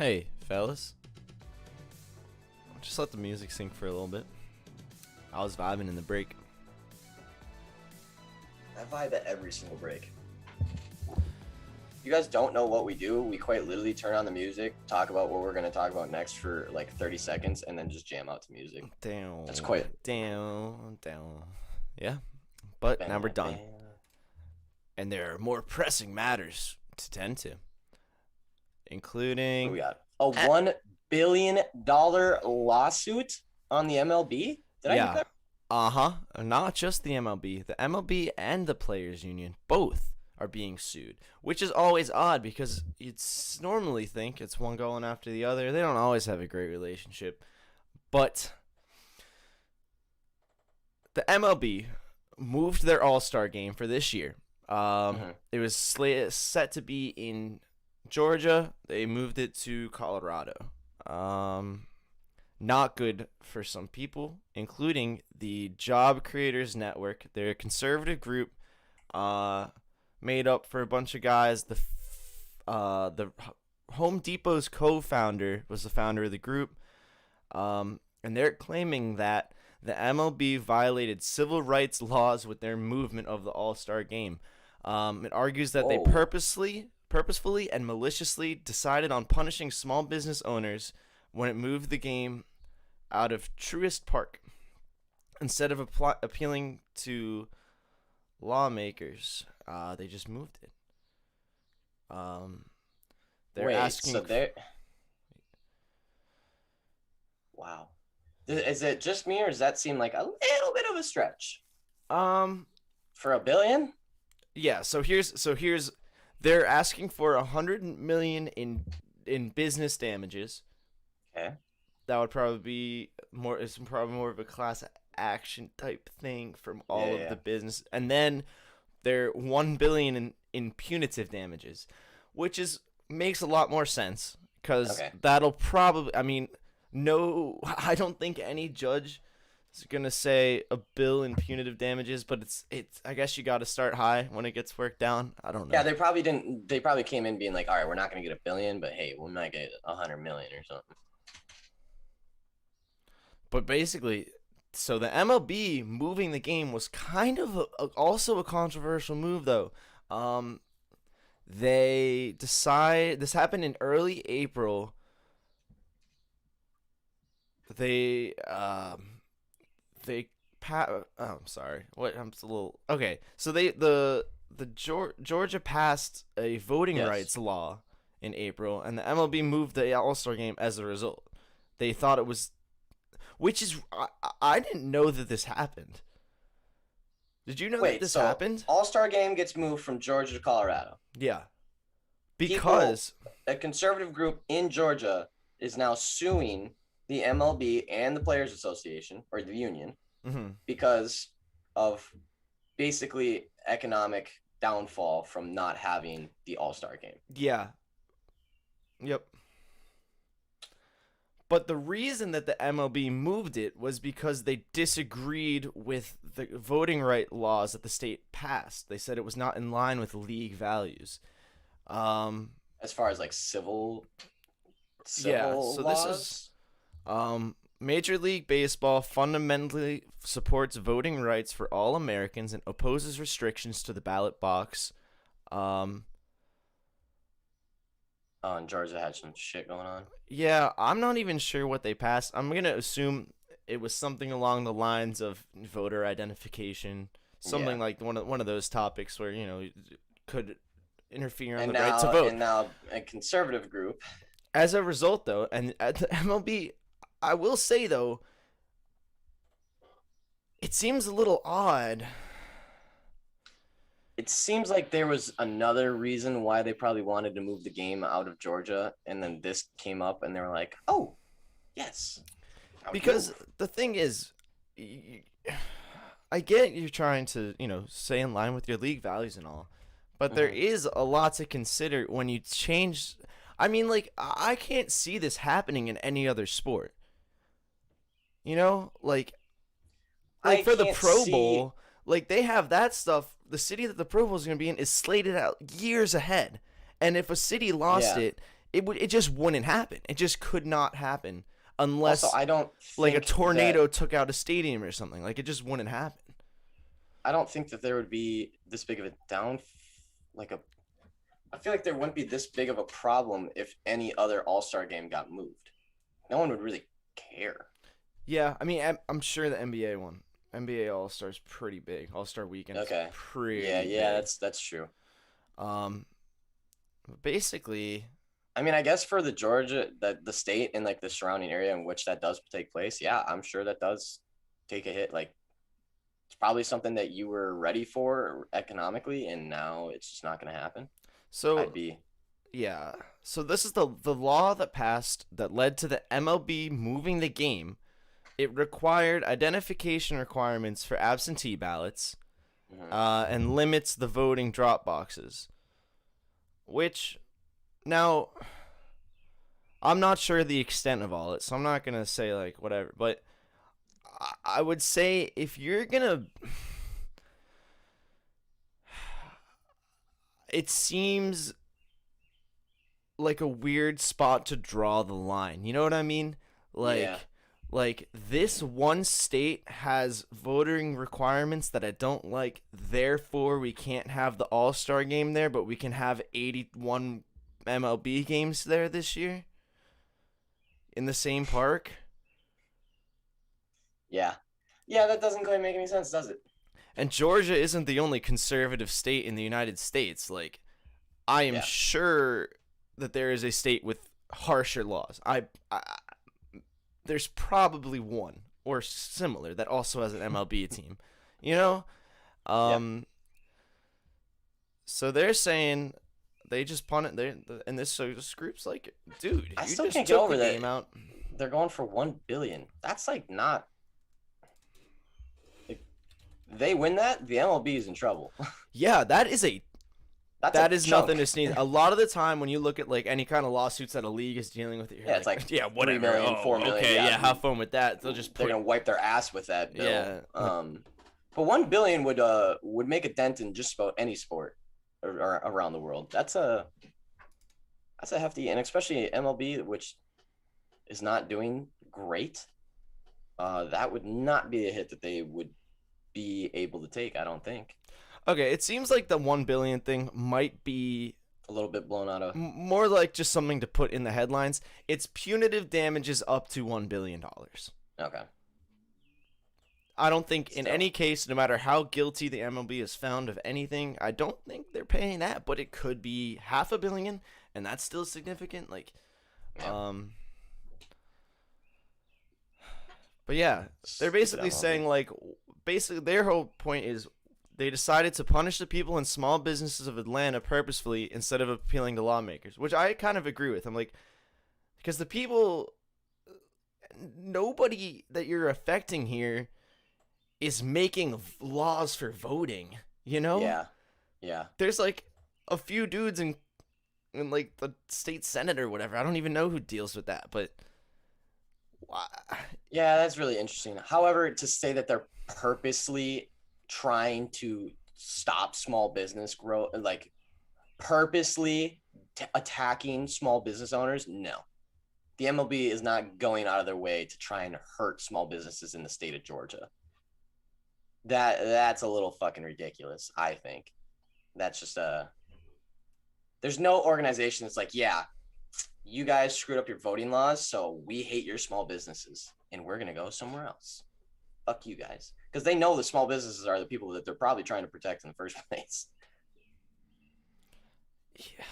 Hey, fellas. Just let the music sink for a little bit. I was vibing in the break. I vibe at every single break. You guys don't know what we do. We quite literally turn on the music, talk about what we're going to talk about next for like 30 seconds, and then just jam out to music. Damn. That's quite... Down. Yeah. But now we're done. And there are more pressing matters to tend to. Including... What we got? A $1 billion lawsuit on the MLB? Did I get that? Uh-huh. Not just the MLB. The MLB and the Players Union both are being sued, which is always odd because you'd normally think it's one going after the other. They don't always have a great relationship. But the MLB moved their All-Star game for this year. It was set to be in Georgia. They moved it to Colorado. Not good for some people, including the Job Creators Network. They're a conservative group made up for a bunch of guys. The Home Depot's co-founder was the founder of the group, and they're claiming that the MLB violated civil rights laws with their movement of the All-Star game. It argues that they purposefully and maliciously decided on punishing small business owners when it moved the game out of Truist Park instead of appealing to lawmakers. They just moved it. They're asking. So they're... Wow. Is it just me, or does that seem like a little bit of a stretch? For $1 billion? Yeah. So here's they're asking for $100 million in business damages. Okay. That would probably be more. It's probably more of a class action type thing from all of the business, and then they're $1 billion in punitive damages, which makes a lot more sense because that'll probably. I mean, no, I don't think any judge is gonna say $1 billion in punitive damages, but it's. I guess you got to start high when it gets worked down. I don't know. Yeah, they probably didn't. They probably came in being like, all right, we're not gonna get $1 billion, but hey, we might get $100 million or something. But basically, so the MLB moving the game was kind of also a controversial move, though. They decide this happened in early April. I'm sorry. What? I'm a little okay. So the Georgia passed a voting rights law in April, and the MLB moved the All-Star game as a result. They thought it was. Which is, I didn't know that this happened. Did you know that this happened? All-Star game gets moved from Georgia to Colorado. Yeah. Because a conservative group in Georgia is now suing the MLB and the Players Association, or the union, because of basically economic downfall from not having the All-Star game. Yeah. Yep. But the reason that the MLB moved it was because they disagreed with the voting right laws that the state passed. They said it was not in line with league values. As far as like civil so laws? This is Major League Baseball fundamentally supports voting rights for all Americans and opposes restrictions to the ballot box. And Georgia had some shit going on. Yeah, I'm not even sure what they passed. I'm going to assume it was something along the lines of voter identification, something like one of those topics where, could interfere on the right to vote. And now a conservative group. As a result, though, and at the MLB, I will say, though, it seems a little odd. It seems like there was another reason why they probably wanted to move the game out of Georgia, and then this came up, and they were like, "Oh, yes." Because the thing is, I get you're trying to, stay in line with your league values and all, but there is a lot to consider when you change. I mean, like, I can't see this happening in any other sport. Like for the Pro Bowl, like they have that stuff. The city that the Pro Bowl is going to be in is slated out years ahead. And if a city lost it, It just wouldn't happen. It just could not happen unless Also, I don't like a think tornado that, took out a stadium or something. Like it just wouldn't happen. I don't think that there would be this big of a like a. I feel like there wouldn't be this big of a problem if any other All-Star game got moved. No one would really care. Yeah, I mean, I'm sure the NBA one, NBA All Star's pretty big. All Star Weekend is Okay. pretty Yeah, big. that's true. Um, basically, I mean, I guess for the Georgia, that the state and like the surrounding area in which that does take place, yeah, I'm sure that does take a hit. Like, it's probably something that you were ready for economically, and now it's just not going to happen. so I'd be yeah, so this is the law that passed that led to the MLB moving the game. It required identification requirements for absentee ballots, mhm. and limits the voting drop boxes. Which, now, I'm not sure the extent of all it, so I'm not gonna say like whatever. But I would say if you're gonna, it seems like a weird spot to draw the line. You know what I mean? Like, Yeah. like this one state has voting requirements that I don't like. Therefore, we can't have the All-Star game there, but we can have 81 MLB games there this year in the same park. Yeah. Yeah, that doesn't quite make any sense, does it? And Georgia isn't the only conservative state in the United States. Like, I am Yeah. sure that there is a state with harsher laws. There's probably one or similar that also has an MLB team. You know? So they're saying they just punt it there, and this group's like, dude, I you still just can't get took over the that. game out. They're going for 1 billion. That's like not. If they win that, the MLB is in trouble. Yeah, that That's that a is chunk. nothing to sneeze. A lot of the time when you look at like any kind of lawsuits that a league is dealing with, you're Yeah, it's like yeah, 3 whatever. million, Oh, 4 million. okay, Yeah, have fun with that. They'll just they're put gonna wipe their ass with that bill. Yeah. But 1 billion would make a dent in just about any sport or around the world. That's a hefty, and especially MLB, which is not doing great. That would not be a hit that they would be able to take. I don't think. Okay, it seems like the 1 billion thing might be A little bit blown out of. more like just something to put in the headlines. It's punitive damages up to $1 billion. Okay. I don't think in Still. any case, no matter how guilty the MLB is found of anything, I don't think they're paying that, but it could be $500 million, and that's still significant. Like, Yeah. But yeah, they're basically saying like, basically their whole point is they decided to punish the people in small businesses of Atlanta purposefully instead of appealing to lawmakers, which I kind of agree with. I'm like, because the people, nobody that you're affecting here is making laws for voting, you know? Yeah. Yeah. There's like a few dudes in like the state senate or whatever. I don't even know who deals with that, but Yeah, that's really interesting. However, to say that they're purposely trying to stop small business growth, like purposely attacking small business owners, no. The MLB is not going out of their way to try and hurt small businesses in the state of Georgia. That's a little fucking ridiculous, I think. That's just there's no organization that's like, yeah, you guys screwed up your voting laws, so we hate your small businesses and we're gonna go somewhere else. Fuck you guys. Because they know the small businesses are the people that they're probably trying to protect in the first place. yeah,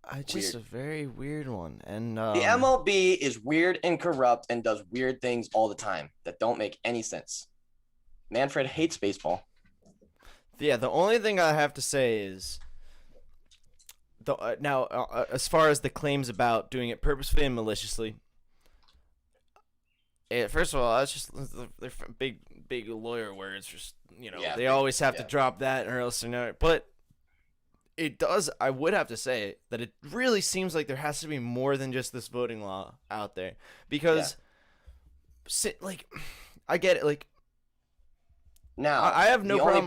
I just Weird. a very weird one. And The MLB is weird and corrupt and does weird things all the time that don't make any sense. Manfred hates baseball. yeah, the only thing I have to say is as far as the claims about doing it purposefully and maliciously, first of all, that's just they're big lawyer words. Just Yeah, they always have to yeah. drop that or else they're not. But it does. I would have to say that it really seems like there has to be more than just this voting law out there because, like, I get it. Like, Now, I have no problem.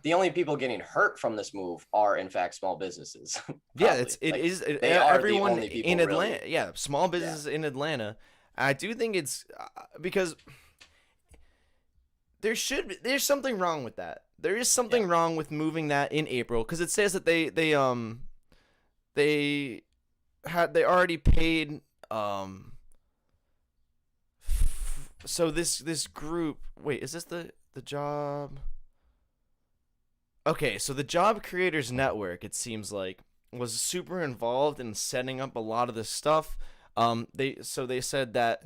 The only people getting hurt from this move are, in fact, small businesses. Yeah, they are everyone the only people in Atlanta. really. Yeah, small businesses in Atlanta. I do think it's because there's something wrong with that. There is something wrong with moving that in April because it says that they already paid so this group. Wait, is this the job? Okay, so the Job Creators Network, it seems like, was super involved in setting up a lot of this stuff. They said that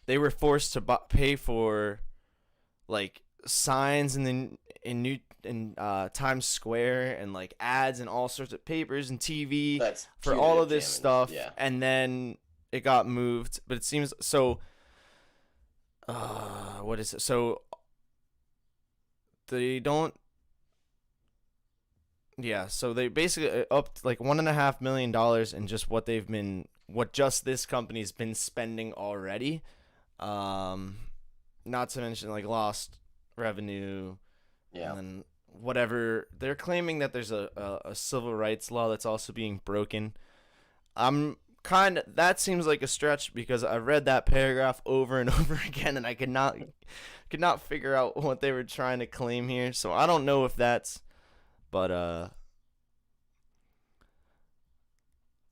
they were forced to pay for like signs in Times Square and like ads and all sorts of papers and TV for all of this stuff, and then it got moved. But it seems so. What is it? So they don't. Yeah, so they basically upped like $1.5 million in just what just this company's been spending already. Not to mention like lost revenue. Yeah. And then whatever they're claiming that there's a civil rights law that's also being broken. That seems like a stretch because I read that paragraph over and over again and I could not figure out what they were trying to claim here. So I don't know if that's, but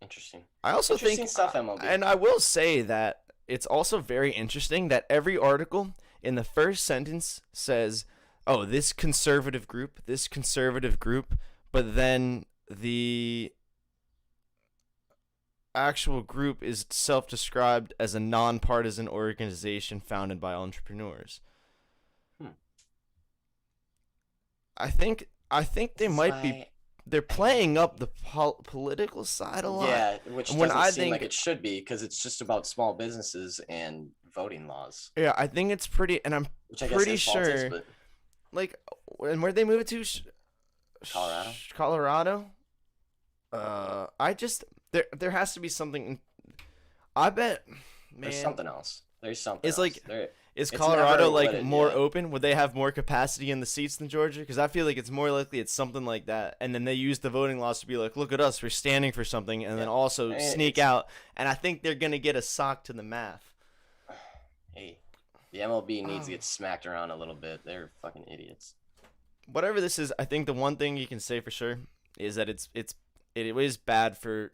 interesting. I also interesting think stuff, MLB. And I will say that it's also very interesting that every article in the first sentence says, "Oh, this conservative group," but then the actual group is self-described as a nonpartisan organization founded by entrepreneurs. I think they might be. They're playing up the political side a lot. Yeah, which doesn't seem like it should be because it's just about small businesses and voting laws. Yeah, I think it's pretty, and I'm pretty sure. Like, and where'd they move it to? Colorado. There has to be something. I bet. Man, there's something else. It's like. Is Colorado like more open? Would they have more capacity in the seats than Georgia? Because I feel like it's more likely it's something like that. And then they use the voting laws to be like, look at us, we're standing for something, and then also sneak out. And I think they're going to get a sock to the math. Hey, the MLB needs to get smacked around a little bit. They're fucking idiots. Whatever this is, I think the one thing you can say for sure is that it is bad for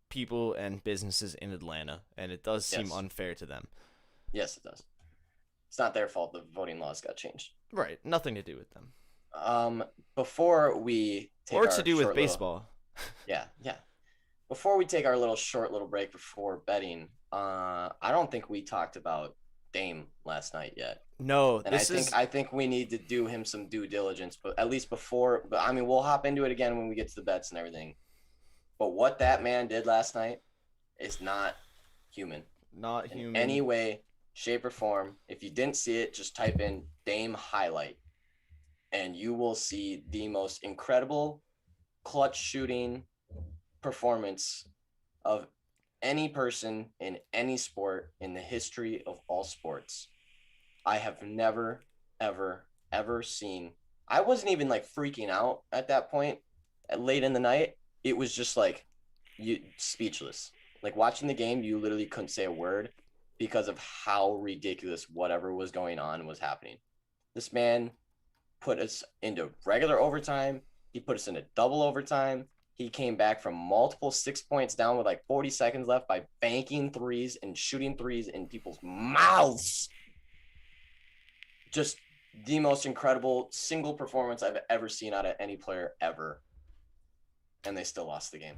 people and businesses in Atlanta, and it does seem unfair to them. Yes, it does. It's not their fault the voting laws got changed. Right. Nothing to do with them. Before we take or to do with baseball. Yeah. Before we take our short little break before betting, I don't think we talked about Dame last night yet. No, and I think we need to do him some due diligence, but at least before. But I mean, we'll hop into it again when we get to the bets and everything. But what that man did last night is not human. Not human. In any way, shape, or form. If you didn't see it, just type in Dame highlight and you will see the most incredible clutch shooting performance of any person in any sport in the history of all sports. I have never, ever, ever seen. I wasn't even like freaking out at that point late in the night. It was just like speechless. Like watching the game, you literally couldn't say a word because of how ridiculous whatever was going on was happening. This man put us into regular overtime. He put us into double overtime. He came back from multiple 6 points down with like 40 seconds left by banking threes and shooting threes in people's mouths. Just the most incredible single performance I've ever seen out of any player ever. And they still lost the game.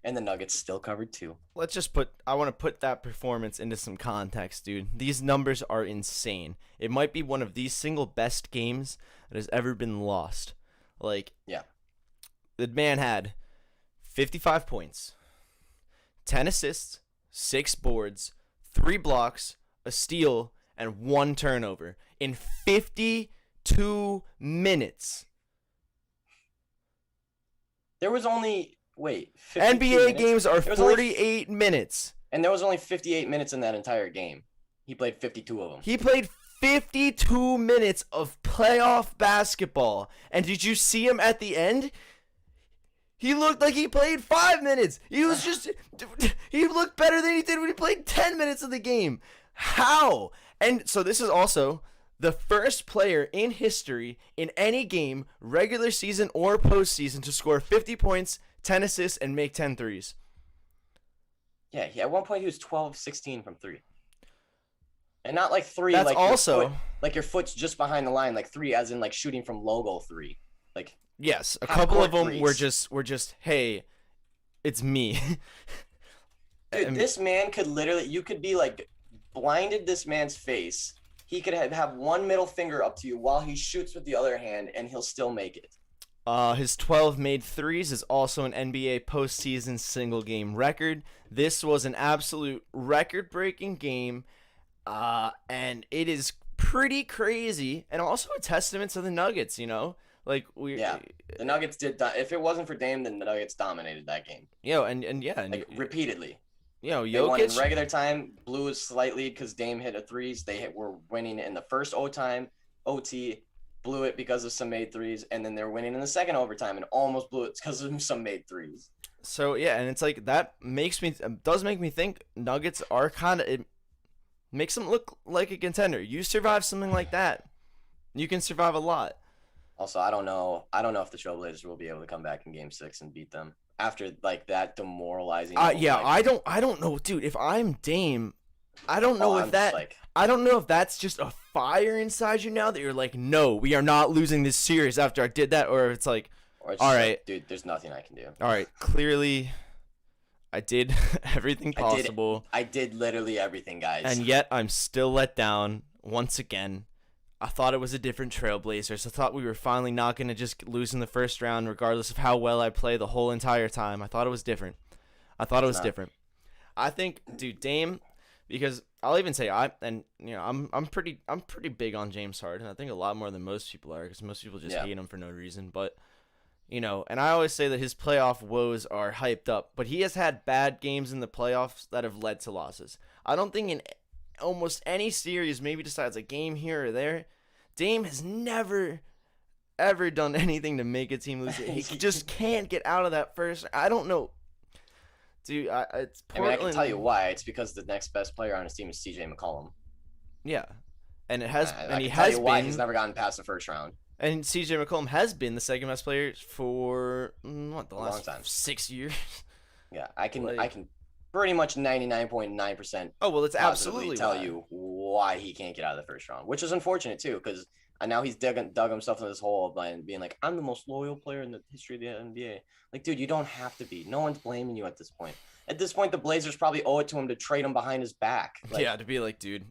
And the Nuggets still covered too. I want to put that performance into some context, dude. These numbers are insane. It might be one of the single best games that has ever been lost. Like, yeah. The man had 55 points, 10 assists, 6 boards, 3 blocks, a steal, and 1 turnover in 52 minutes. There was only... Wait, NBA games are 48 minutes. And there was only 58 minutes in that entire game. He played 52 of them. He played 52 minutes of playoff basketball. And did you see him at the end? He looked like he played 5 minutes. He looked better than he did when he played 10 minutes of the game. How? And so this is also the first player in history in any game, regular season or postseason, to score 50 points, 10 assists, and make 10 threes. Yeah, at one point he was 12-16 from 3. And not like 3 That's like also your foot's just behind the line, like 3 as in like shooting from logo 3. Like yes, a couple of them were just hey, it's me. Dude, this man could literally, you could be like blinded this man's face. He could have one middle finger up to you while he shoots with the other hand, and he'll still make it. His 12 made threes is also an NBA postseason single game record. This was an absolute record-breaking game, and it is pretty crazy, and also a testament to the Nuggets. Like the Nuggets did. If it wasn't for Dame, then the Nuggets dominated that game. Repeatedly. Jokic, they won in regular time, blew a slight lead because Dame hit a threes. They were winning in the first OT, blew it because of some made threes, and then they're winning in the second overtime and almost blew it because of some made threes. So yeah, and it's like that does make me think Nuggets are it makes them look like a contender. You survive something like that, you can survive a lot. Also, I don't know if the Trailblazers will be able to come back in Game 6 and beat them after like that demoralizing. I don't know, dude. If I'm Dame, I don't know I don't know if that's just a fire inside you now that you're like, no, we are not losing this series after I did that, or it's like, all right, like, dude, there's nothing I can do. All right, clearly, I did everything possible. I did literally everything, guys. And yet, I'm still let down once again. I thought it was a different Trailblazers. I thought we were finally not going to just lose in the first round, regardless of how well I play the whole entire time. I thought it was different. I think, dude, Dame, because I'll even say I'm pretty big on James Harden. I think a lot more than most people are, because most people just hate him for no reason. But and I always say that his playoff woes are hyped up, but he has had bad games in the playoffs that have led to losses. I don't think in almost any series, maybe besides a game here or there, Dame has never, ever done anything to make a team lose. He just can't get out of that first. I don't know. Dude, it's Portland. I can tell you why. It's because the next best player on his team is CJ McCollum. Yeah. And it has, and he has has been. Why he's never gotten past the first round. And CJ McCollum has been the second best player for the last long time. 6 years. Yeah, I can pretty much 99.9%. Oh, well, it's absolutely tell you why he can't get out of the first round, which is unfortunate too, because now he's dug himself in this hole by being like, I'm the most loyal player in the history of the NBA. Like, dude, you don't have to be. No one's blaming you at this point. At this point, the Blazers probably owe it to him to trade him behind his back. Like, yeah, to be like, dude,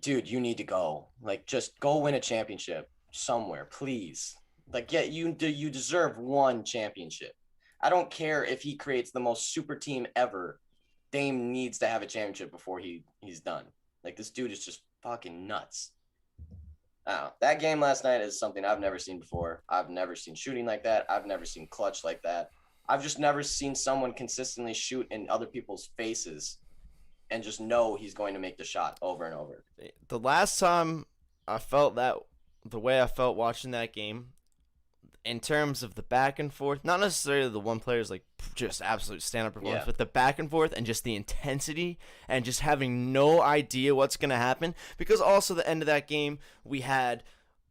you need to go. Like, just go win a championship somewhere, please. Like, yeah, you deserve one championship. I don't care if he creates the most super team ever. Dame needs to have a championship before he's done. Like, this dude is just fucking nuts. That game last night is something I've never seen before. I've never seen shooting like that. I've never seen clutch like that. I've just never seen someone consistently shoot in other people's faces and just know he's going to make the shot over and over. The last time I felt that the way I felt watching that game, in terms of the back and forth, not necessarily the one player's like just absolute stand-up performance, but the back and forth and just the intensity and just having no idea what's going to happen. Because also the end of that game, we had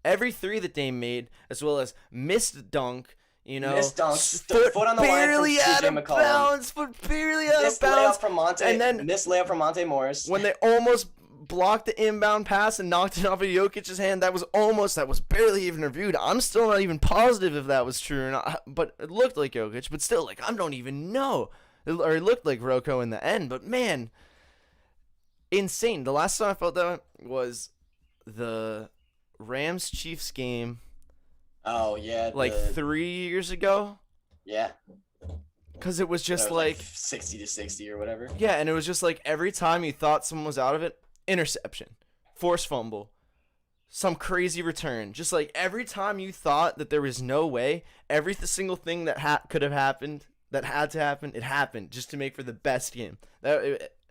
every three that Dame made, as well as missed dunk, missed dunk, foot on the line from CJ McCollum. Foot barely out of bounds. And then missed layup from Monte Morris. When they almost blocked the inbound pass and knocked it off of Jokic's hand, that was barely even reviewed. I'm still not even positive if that was true or not, but it looked like Jokic. But still, like, I don't even know. Or it looked like Rocco in the end. But man, insane. The last time I felt that was the Rams-Chiefs game. Oh yeah, like 3 years ago. Yeah. Because it was just like 60-60 or whatever. Yeah, and it was just like every time you thought someone was out of it, interception, forced fumble, some crazy return. Just like every time you thought that there was no way, every single thing that could have happened, that had to happen, it happened just to make for the best game.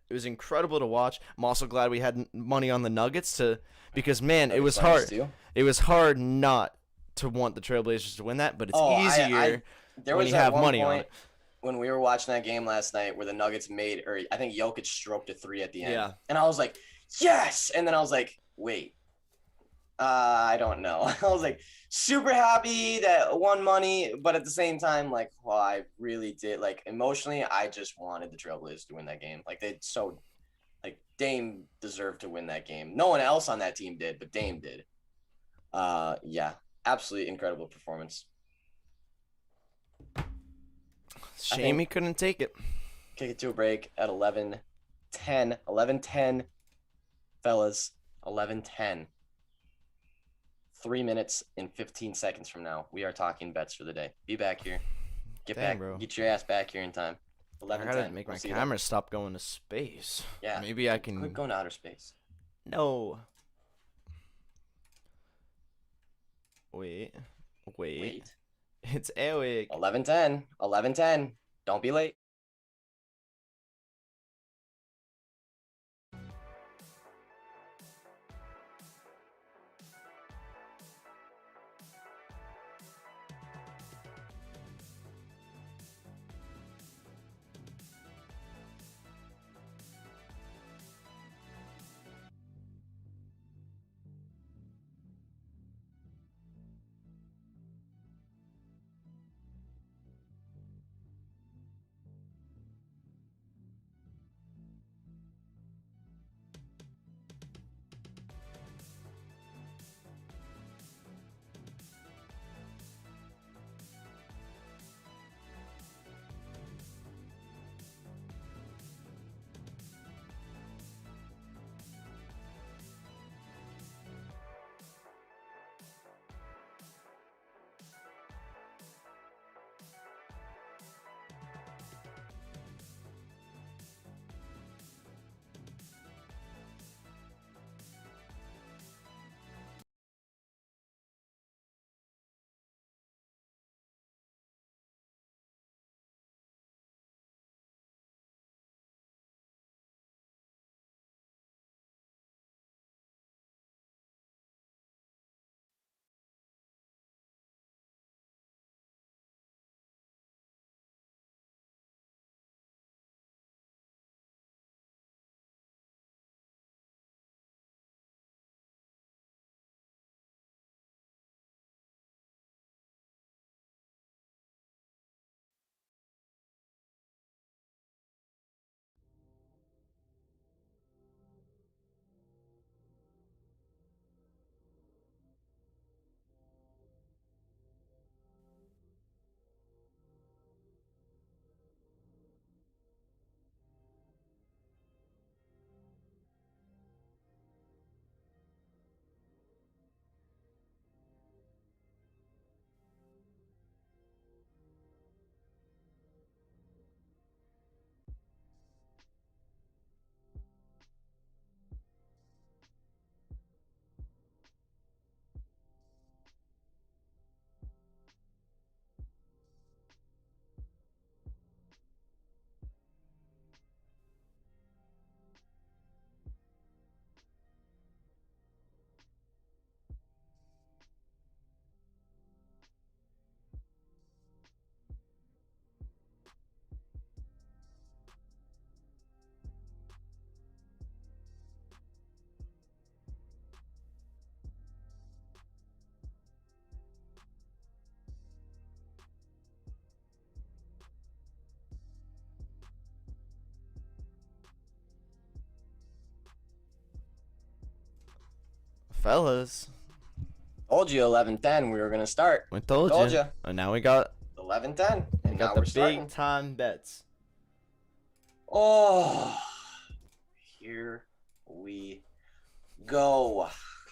It was incredible to watch. I'm also glad we had money on the Nuggets because man, it was Nuggets hard. too. It was hard not to want the Trailblazers to win that, but it's easier there when was you at have one money on point it. when we were watching that game last night where the Nuggets made, or I think Jokic stroked a 3 at the end. Yeah. And I was like, yes. And then I was like, wait, I don't know. I was like super happy that won money, but at the same time, like, well, I really did, like, emotionally, I just wanted the Trailblazers to win that game. Like, Dame deserved to win that game. No one else on that team did, but Dame did. Yeah, absolutely incredible performance. Shame he couldn't take it. Kick it to a break at 11-10. 11-10, fellas. 11-10. 3 minutes and 15 seconds from now, we are talking bets for the day. Be back here. Bro. Get your ass back here in time. 11-10. I gotta make my camera stop going to space. Yeah. Maybe I can. Quit going to outer space. No. Wait. It's Airwick. 11-10. 11-10. Don't be late. Fellas. Told you 11-10 we were going to start. We told you. And now we got 11-10. And now the we're starting. big time bets. Oh, here we go.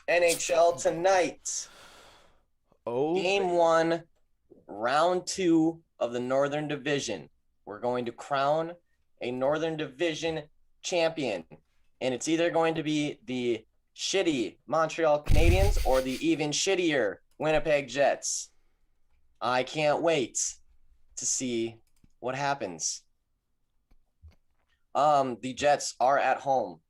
NHL tonight. Oh, Game 1, round 2 of the Northern Division. We're going to crown a Northern Division champion. And it's either going to be the shitty Montreal Canadiens or the even shittier Winnipeg Jets. I can't wait to see what happens. The Jets are at home.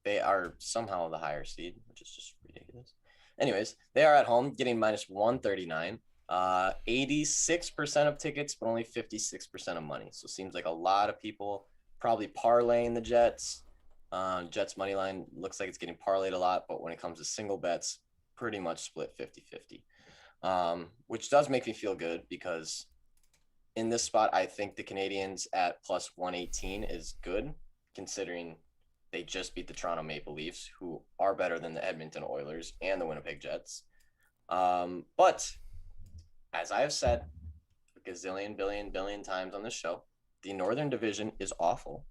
They are somehow the higher seed, which is just ridiculous. Anyways, they are at home getting minus 139. 86% of tickets, but only 56% of money. So it seems like a lot of people probably parlaying the Jets. Jets money line looks like it's getting parlayed a lot, but when it comes to single bets, pretty much split 50-50. Which does make me feel good because in this spot, I think the Canadians at plus 118 is good, considering they just beat the Toronto Maple Leafs, who are better than the Edmonton Oilers and the Winnipeg Jets. But as I have said a gazillion, billion times on this show, the Northern Division is awful,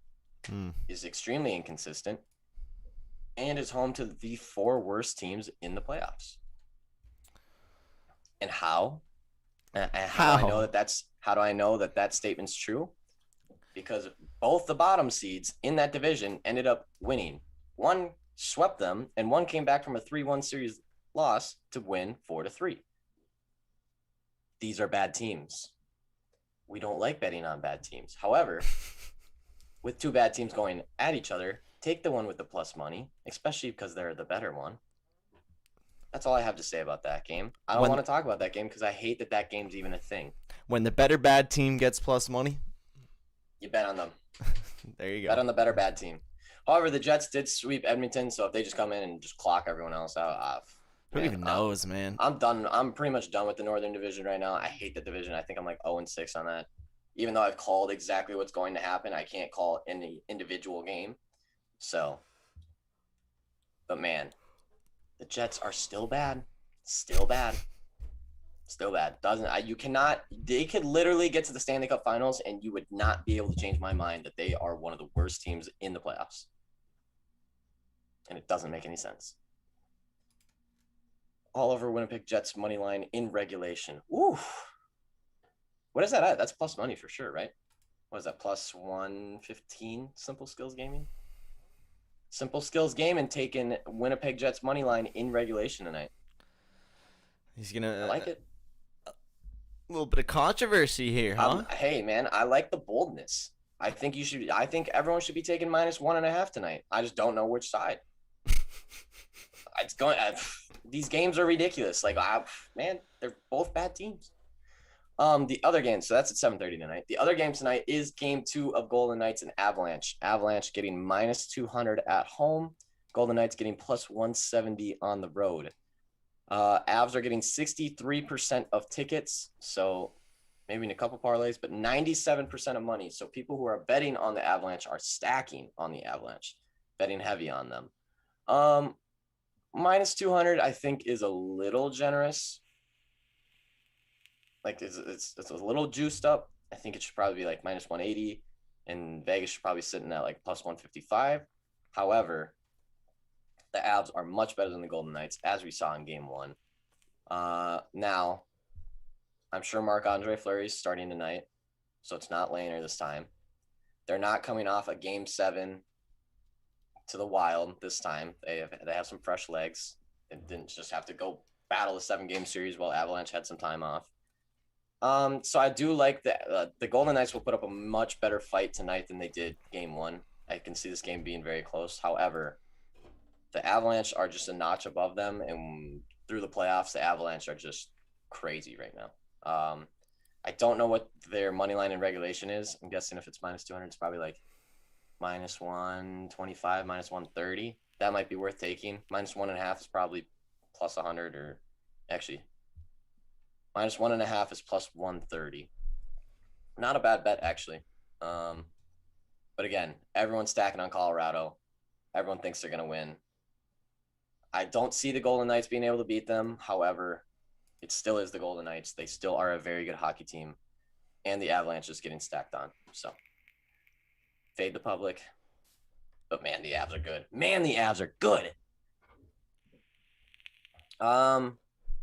is extremely inconsistent, and is home to the 4 worst teams in the playoffs. And how? How do I know that statement's true? Because both the bottom seeds in that division ended up winning. One swept them, and one came back from a 3-1 series loss to win 4-3. These are bad teams. We don't like betting on bad teams. However, with 2 bad teams going at each other, take the one with the plus money, especially because they're the better one. That's all I have to say about that game. I don't want to talk about that game because I hate that game's even a thing. When the better bad team gets plus money, you bet on them. There you go. Bet on the better bad team. However, the Jets did sweep Edmonton, so if they just come in and just clock everyone else out, who even knows, man? I'm done. I'm pretty much done with the Northern Division right now. I hate the division. I think I'm like 0-6 on that. Even though I've called exactly what's going to happen, I can't call any individual game. So, but man, the Jets are still bad. Still bad. They could literally get to the Stanley Cup Finals and you would not be able to change my mind that they are one of the worst teams in the playoffs. And it doesn't make any sense. All over Winnipeg Jets money line in regulation. Ooh. What is that at? That's plus money for sure, right? What is that? Plus 115 Simple Skills Gaming? Simple Skills Gaming taking Winnipeg Jets money line in regulation tonight. He's gonna. I like it. A little bit of controversy here, huh? Hey, man, I like the boldness. I think everyone should be taking minus 1.5 tonight. I just don't know which side. These games are ridiculous. Man, they're both bad teams. The other game, so that's at 7:30 tonight. The other game tonight is game 2 of Golden Knights and Avalanche. Avalanche getting minus 200 at home. Golden Knights getting plus 170 on the road. Avs are getting 63% of tickets, so maybe in a couple parlays, but 97% of money. So people who are betting on the Avalanche are stacking on the Avalanche, betting heavy on them. Minus 200, I think, is a little generous. Like it's a little juiced up. I think it should probably be like minus 180, and Vegas should probably sitting at like plus 155. However, the Avs are much better than the Golden Knights, as we saw in game 1. Now, I'm sure Marc-Andre Fleury is starting tonight, so it's not Lehner this time. They're not coming off a game 7 to the Wild this time. They have some fresh legs. They didn't just have to go battle a 7-game series while Avalanche had some time off. So I do like that the Golden Knights will put up a much better fight tonight than they did game 1. I can see this game being very close. However, the Avalanche are just a notch above them, and through the playoffs, the Avalanche are just crazy right now. I don't know what their money line in regulation is. I'm guessing if it's minus 200, it's probably like minus 125, minus 130. That might be worth taking. Minus 1.5 is probably plus 100, or actually minus 1.5 is plus 130. Not a bad bet, actually. But again, everyone's stacking on Colorado. Everyone thinks they're going to win. I don't see the Golden Knights being able to beat them. However, it still is the Golden Knights. They still are a very good hockey team. And the Avalanche is getting stacked on. So, fade the public. But man, the Avs are good.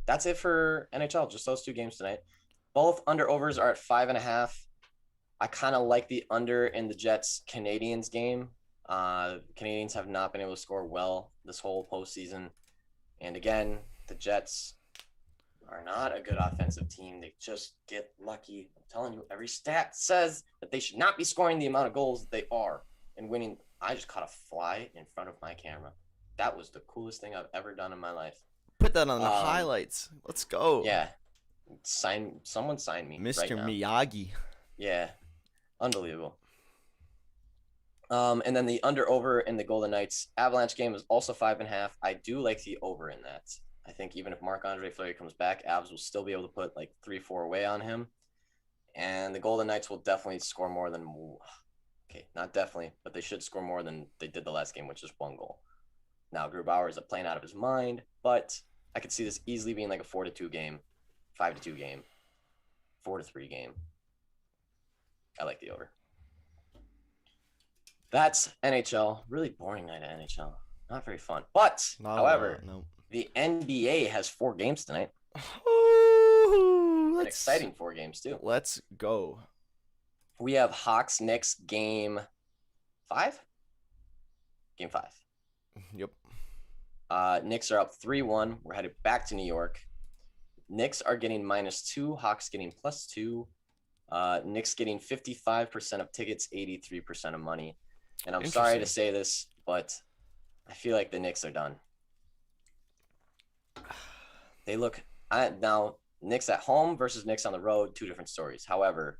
That's it for NHL. Just those 2 games tonight. Both under-overs are at 5.5. I kind of like the under in the Jets-Canadians game. Canadians have not been able to score well this whole postseason. And again, the Jets are not a good offensive team. They just get lucky. I'm telling you, every stat says that they should not be scoring the amount of goals that they are. and winning. I just caught a fly in front of my camera. That was the coolest thing I've ever done in my life. Put that on the highlights. Let's go. Yeah. Someone sign me Mr. right now. Miyagi. Yeah. Unbelievable. And then the under-over in the Golden Knights Avalanche game is also 5.5. I do like the over in that. I think even if Marc-Andre Fleury comes back, Avs will still be able to put like 3-4 away on him. And the Golden Knights will definitely score more than – okay, not definitely, but they should score more than they did the last game, which is 1 goal. Now, Grubauer is playing out of his mind, but I could see this easily being like a 4-2 game, 5-2 game, 4-3 game. I like the over. That's NHL. Really boring night at NHL. Not very fun. But, however, the NBA has 4 games tonight. Ooh, An exciting 4 games, too. Let's go. We have Hawks-Knicks game 5? Game 5. Yep. Knicks are up 3-1. We're headed back to New York. Knicks are getting -2. Hawks getting +2. Knicks getting 55% of tickets, 83% of money. And I'm sorry to say this, but I feel like the Knicks are done. They look now Knicks at home versus Knicks on the road, 2 different stories. However,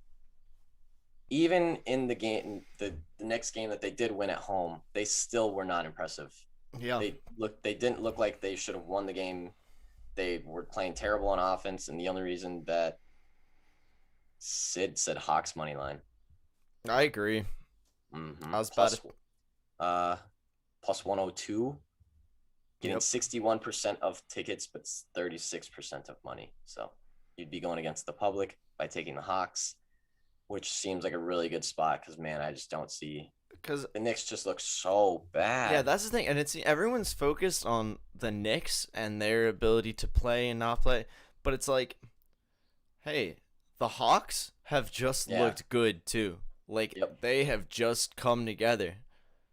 even in the game, the next game that they did win at home, they still were not impressive. Yeah. They didn't look like they should have won the game. They were playing terrible on offense, and the only reason that Sid said Hawks money line. I agree. Mm-hmm. I was about plus 102, getting Yep. 61% of tickets, but 36% of money. So you'd be going against the public by taking the Hawks, which seems like a really good spot because, man, I just don't see – because the Knicks just look so bad. Yeah, that's the thing. And it's everyone's focused on the Knicks and their ability to play and not play. But it's like, hey, the Hawks have just looked good too. Like, they have just come together.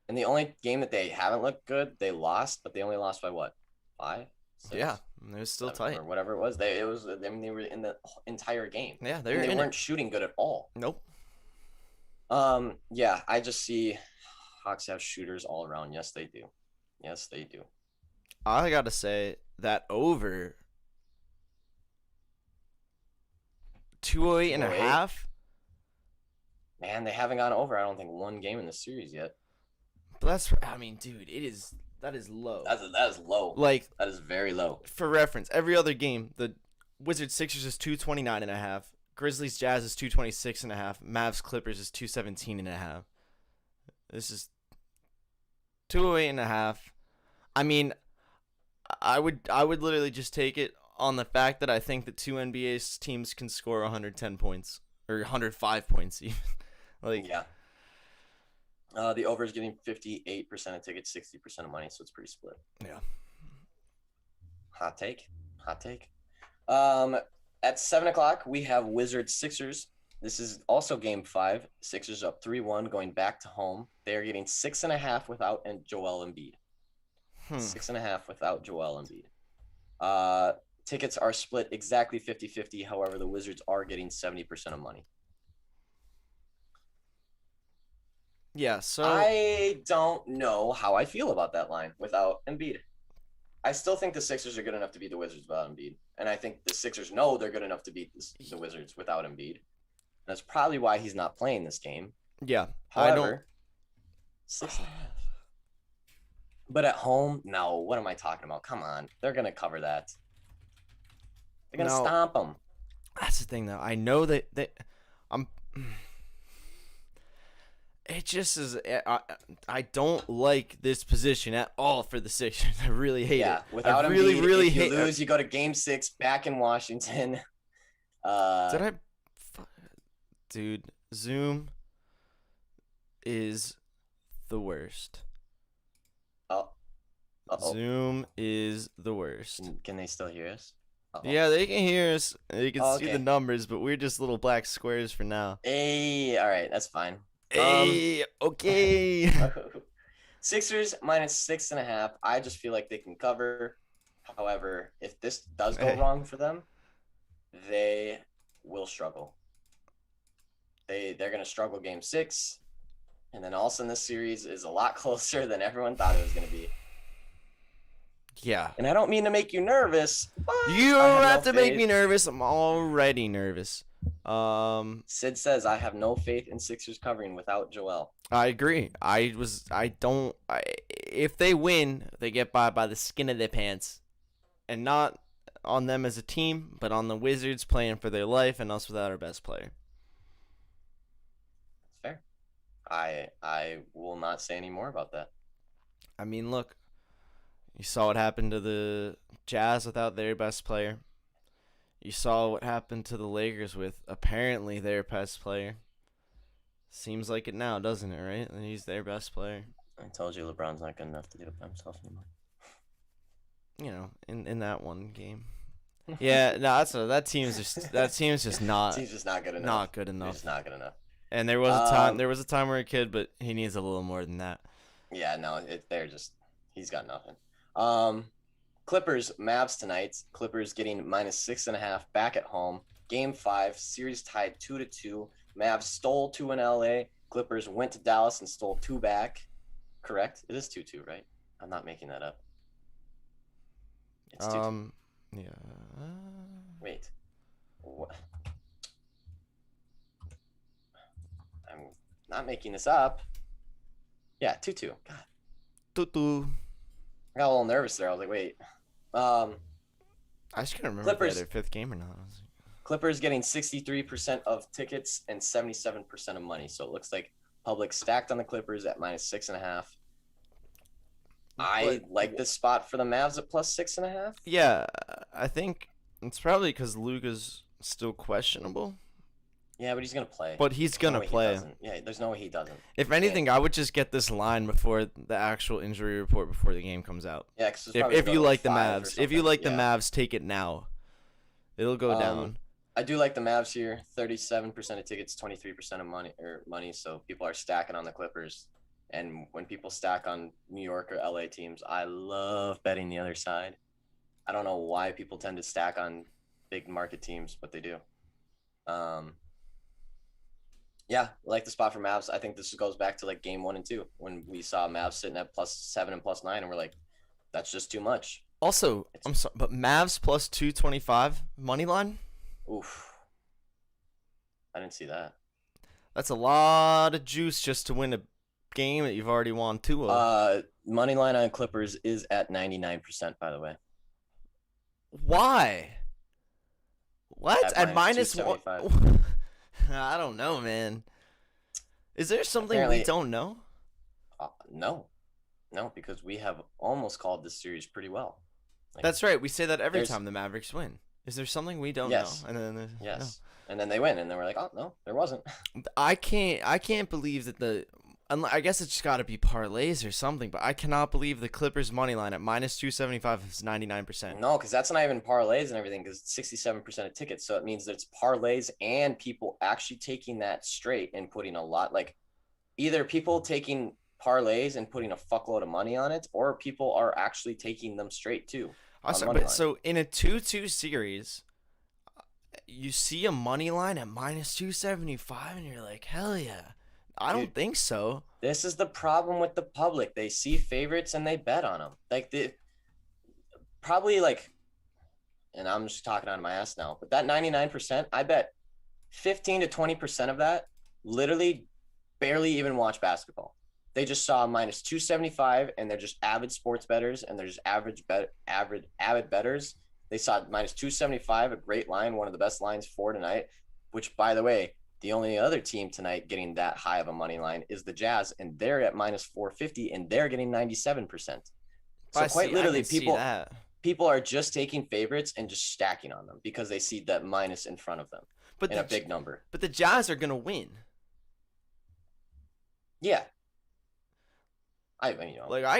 And the only game that they haven't looked good, they lost, but they only lost by what? 5? 6? Yeah, it was still tight. Or whatever it was. They were in the entire game. Yeah, they weren't shooting good at all. Nope. Yeah, I just see Hawks have shooters all around. Yes, they do. Yes, they do. I got to say that over 208.5. Man, they haven't gone over, I don't think, 1 game in the series yet. But that's, I mean, dude, that is low. That is low. Like, that is very low. For reference, every other game, the Wizards Sixers is 229.5. Grizzlies Jazz is 226.5. Mavs Clippers is 217.5. This is 208.5. I mean, I would literally just take it on the fact that I think the 2 NBA teams can score 110 points or 105 points even. Yeah. The over is getting 58% of tickets, 60% of money, so it's pretty split. Yeah. Hot take. At 7:00, we have Wizards Sixers. This is also game 5. Sixers up 3-1, going back to home. They are getting 6.5 without Joel Embiid. 6.5 without Joel Embiid. Tickets are split exactly 50-50. However, the Wizards are getting 70% of money. Yeah, so I don't know how I feel about that line without Embiid. I still think the Sixers are good enough to beat the Wizards without Embiid. And I think the Sixers know they're good enough to beat the Wizards without Embiid. And that's probably why he's not playing this game. Yeah. However, 6.5. But at home, no. What am I talking about? Come on. They're going to cover that. They're going to stomp them. That's the thing, though. I know that it just is. I don't like this position at all for the Sixers. I really hate it. Yeah, without I Embiid, really if hate you lose, you go to Game 6 back in Washington. Dude, Zoom is the worst. Zoom is the worst. Can they still hear us? Yeah, they can hear us. They can see the numbers, but we're just little black squares for now. Hey, all right, that's fine. Hey, okay. Sixers -6.5. I just feel like they can cover. However, if this does go wrong for them, they will struggle. They're going to struggle Game 6. And then all of a sudden this series is a lot closer than everyone thought it was going to be. Yeah. And I don't mean to make you nervous, but You I don't have have no to make faith. me nervous. I'm already nervous. Sid says I have no faith in Sixers covering without Joel. I agree. If they win, they get by the skin of their pants. And not on them as a team, but on the Wizards playing for their life and us without our best player. That's fair. I will not say any more about that. I mean, look, you saw what happened to the Jazz without their best player. You saw what happened to the Lakers with apparently their best player. Seems like it now, doesn't it, right? And he's their best player. I told you LeBron's not good enough to do it by himself anymore. You know, in that one game. Yeah, no, that team's just not Team's just not good enough. Not good They're enough. just not good enough. And there was a time where a kid, but he needs a little more than that. Yeah, no, he's got nothing. Clippers, Mavs tonight. Clippers getting -6.5 back at home. Game 5, series tied 2-2. Mavs stole 2 in LA. Clippers went to Dallas and stole 2 back. Correct? It is 2-2, right? I'm not making that up. It's 2-2. Yeah. Wait. What? I'm not making this up. Yeah, 2-2. God. Tutu. I got a little nervous there. I was like, wait. I just couldn't remember if they Clippers. had their 5th game or not. Clippers getting 63% of tickets and 77% of money. So it looks like public stacked on the Clippers at -6.5. I like this spot for the Mavs at +6.5. Yeah, I think it's probably because Luka's still questionable. Yeah, but he's gonna play. But he's There's no gonna way he play. doesn't. Yeah, there's no way he doesn't. If anything, I would just get this line before the actual injury report before the game comes out. Yeah, because If you like the Mavs, the Mavs, take it now. It'll go down. I do like the Mavs here. 37% of tickets, 23% of money. So people are stacking on the Clippers. And when people stack on New York or LA teams, I love betting the other side. I don't know why people tend to stack on big market teams, but they do. Yeah, I like the spot for Mavs. I think this goes back to like game 1 and 2 when we saw Mavs sitting at +7 and +9, and we're like, that's just too much. Also, I'm sorry, but Mavs +225 money line. Oof. I didn't see that. That's a lot of juice just to win a game that you've already won 2 of. Money line on Clippers is at 99%, by the way. Why? What? At -1? I don't know, man. Is there something Apparently, we don't know? No, because we have almost called this series pretty well. Like, That's right. We say that every time the Mavericks win. Is there something we don't know? And then yes. No. And then they win, and then we're like, oh no, there wasn't. I can't believe that I guess it's got to be parlays or something, but I cannot believe the Clippers money line at -275 is 99%. No, because that's not even parlays and everything, because it's 67% of tickets. So it means that it's parlays and people actually taking that straight and putting a lot, like either people taking parlays and putting a fuckload of money on it, or people are actually taking them straight too. So in a 2-2 series, you see a money line at -275, and you're like, hell yeah. I don't think so. This is the problem with the public. They see favorites and they bet on them. Like probably like, and I'm just talking out of my ass now, but that 99%, I bet 15 to 20% of that literally barely even watch basketball. They just saw -275 and they're just avid sports bettors and they're just avid bettors. They saw -275, a great line, one of the best lines for tonight, which by the way, the only other team tonight getting that high of a money line is the Jazz, and they're at -450, and they're getting 97%. So quite literally, people are just taking favorites and just stacking on them because they see that minus in front of them in a big number. But the Jazz are gonna win. Yeah. I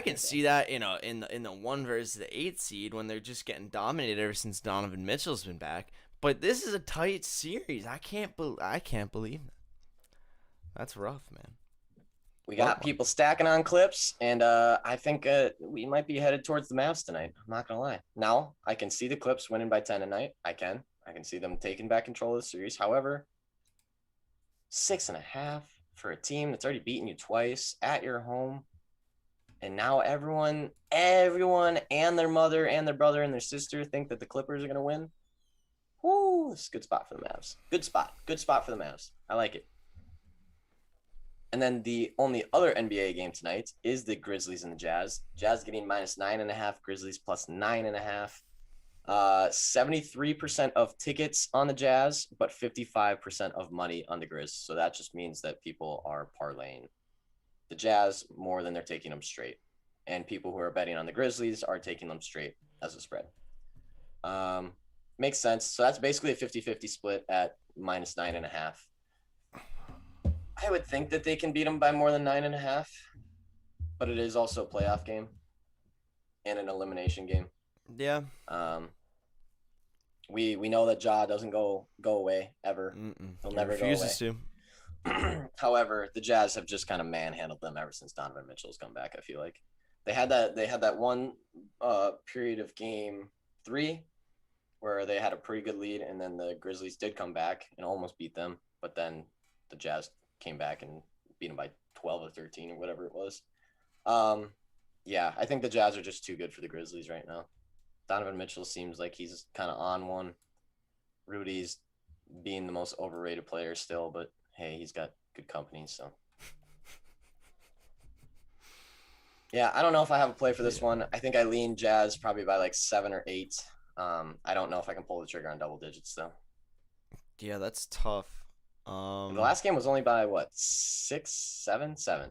can see that in the 1 versus the 8 seed when they're just getting dominated ever since Donovan Mitchell's been back. But this is a tight series. I can't believe that. That's rough, man. We got people stacking on Clips, and I think we might be headed towards the Mavs tonight. I'm not gonna lie. Now I can see the Clips winning by 10 tonight. I can see them taking back control of the series. However, 6.5 for a team that's already beaten you twice at your home. And now everyone and their mother and their brother and their sister think that the Clippers are going to win. Woo, it's a good spot for the Mavs. Good spot for the Mavs. I like it. And then the only other NBA game tonight is the Grizzlies and the Jazz. Jazz getting -9.5, Grizzlies +9.5. 73% of tickets on the Jazz, but 55% of money on the Grizz. So that just means that people are parlaying the Jazz more than they're taking them straight. And people who are betting on the Grizzlies are taking them straight as a spread. Makes sense. So that's basically a 50-50 split at -9.5. I would think that they can beat them by more than 9.5, but it is also a playoff game and an elimination game. Yeah. We know that Ja doesn't go away ever. He'll never go away. Refuses to. However, the Jazz have just kind of manhandled them ever since Donovan Mitchell's come back. I feel like they had that one period of game 3 where they had a pretty good lead, and then the Grizzlies did come back and almost beat them, but then the Jazz came back and beat them by 12 or 13 or whatever it was. Yeah, I think the Jazz are just too good for the Grizzlies right now. Donovan Mitchell seems like he's kind of on one. Rudy's being the most overrated player still, but hey, he's got good company, so. Yeah, I don't know if I have a play for this one. I think I lean Jazz probably by like 7 or 8. I don't know if I can pull the trigger on double digits, though. Yeah, that's tough. The last game was only by, what, 6, 7? 7.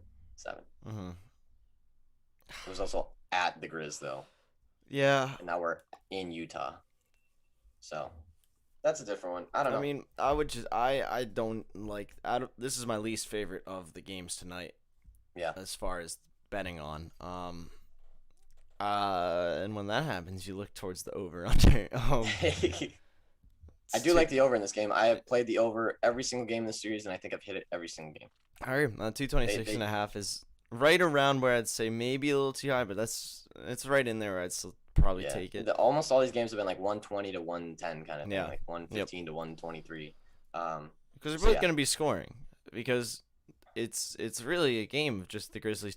Mm-hmm. It was also at the Grizz, though. Yeah. And now we're in Utah. So that's a different one. I don't know. I mean, I would just I don't like this is my least favorite of the games tonight. Yeah. As far as betting on. And when that happens, you look towards the over under. I do like the over in this game. I have played the over every single game in this series, and I think I've hit it every single game. All right, 226.5 is right around where I'd say maybe a little too high, but it's right in there where I'd still probably take it. Almost all these games have been like 120 to 110 kind of thing, yeah. like 115 to 123. Because they're both going to be scoring, because it's really a game of just the Grizzlies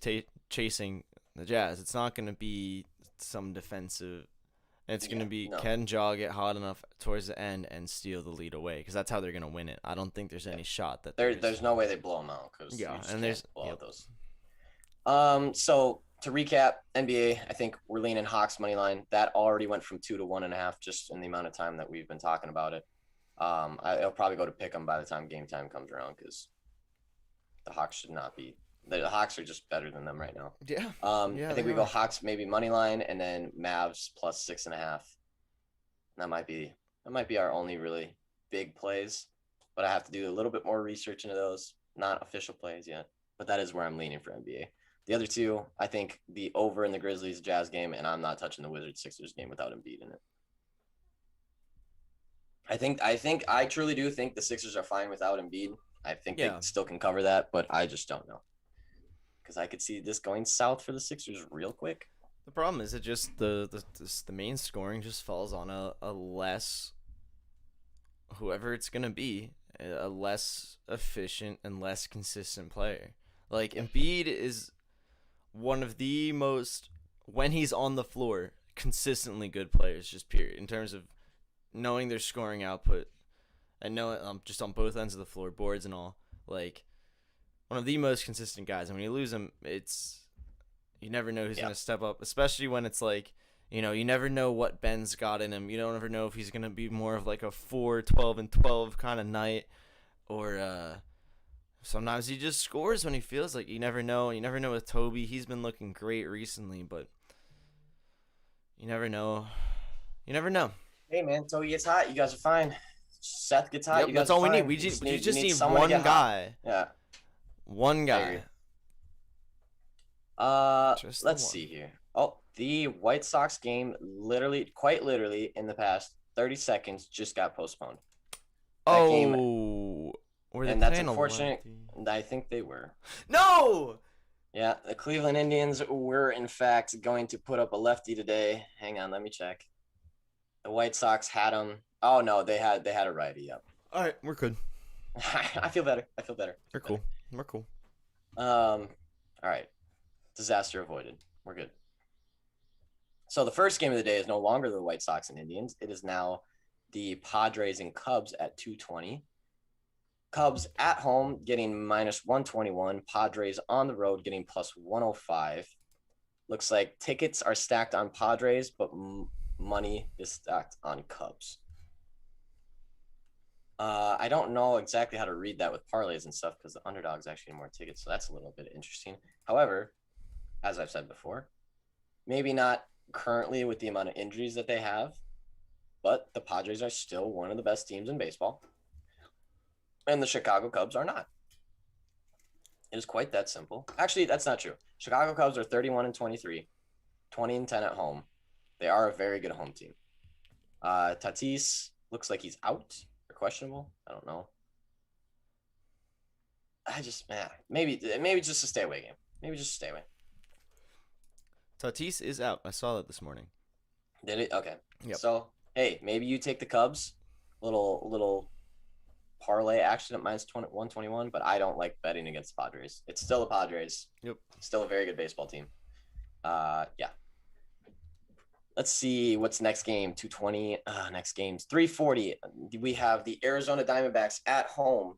chasing the Jazz. It's not going to be some defensive. It's going to be can Ja get hot enough towards the end and steal the lead away, because that's how they're going to win it. I don't think there's any shot that there's no way they blow them out, because there's blow out those. So to recap, NBA, I think we're leaning Hawks money line. That already went from 2 to 1.5 just in the amount of time that we've been talking about it. I'll probably go to pick them by the time game time comes around, because the Hawks should not be. The Hawks are just better than them right now. Yeah. I think we go Hawks maybe money line, and then Mavs +6.5. That might be our only really big plays, but I have to do a little bit more research into those. Not official plays yet, but that is where I'm leaning for NBA. The other two, I think the over in the Grizzlies Jazz game, and I'm not touching the Wizards Sixers game without Embiid in it. I truly do think the Sixers are fine without Embiid. I think they still can cover that, but I just don't know, because I could see this going south for the Sixers real quick. The problem is it just the main scoring just falls on a less, whoever it's gonna be, a less efficient and less consistent player. Like Embiid is one of the most, when he's on the floor, consistently good players, just period, in terms of knowing their scoring output. I know just on both ends of the floor, boards and all, like one of the most consistent guys. And when you lose him, you never know who's going to step up, especially when it's like, you never know what Ben's got in him. You don't ever know if he's going to be more of like a 4, 12, and 12 kind of night, or sometimes he just scores when he feels like. You never know. You never know with Toby. He's been looking great recently, but you never know. You never know. Hey, man, Toby gets hot. You guys are fine. Seth gets hot. Yep, that's all we need. We just need one guy. Yeah. One guy. Let's see here. Oh, the White Sox game quite literally in the past 30 seconds just got postponed. And that's unfortunate. I think they were. No! Yeah, the Cleveland Indians were in fact going to put up a lefty today. Hang on, let me check. The White Sox had them. Oh no, they had a righty up. All right, we're good. I feel better. We're cool. We're cool. All right. Disaster avoided. We're good. So the first game of the day is no longer the White Sox and Indians. It is now the Padres and Cubs at 220. Cubs at home getting minus 121. Padres on the road getting plus 105. Looks like tickets are stacked on Padres, but money is stacked on Cubs. I don't know exactly how to read that with parlays and stuff because the underdog's actually more tickets, so that's a little bit interesting. However, as I've said before, maybe not currently with the amount of injuries that they have, but the Padres are still one of the best teams in baseball, and the Chicago Cubs are not. It is quite that simple. Actually, that's not true. Chicago Cubs are 31-23, 20-10 at home. They are a very good home team. Tatis looks like he's out or questionable. I don't know. Maybe just a stay away game. Maybe just stay away. Tatis is out. I saw that this morning. Did it? Okay. Yep. So, hey, maybe you take the Cubs. Little parlay action at minus 121, but I don't like betting against the Padres. It's still the Padres. Yep. Still a very good baseball team. Yeah. Let's see what's next game. 220. Next game's 340. We have the Arizona Diamondbacks at home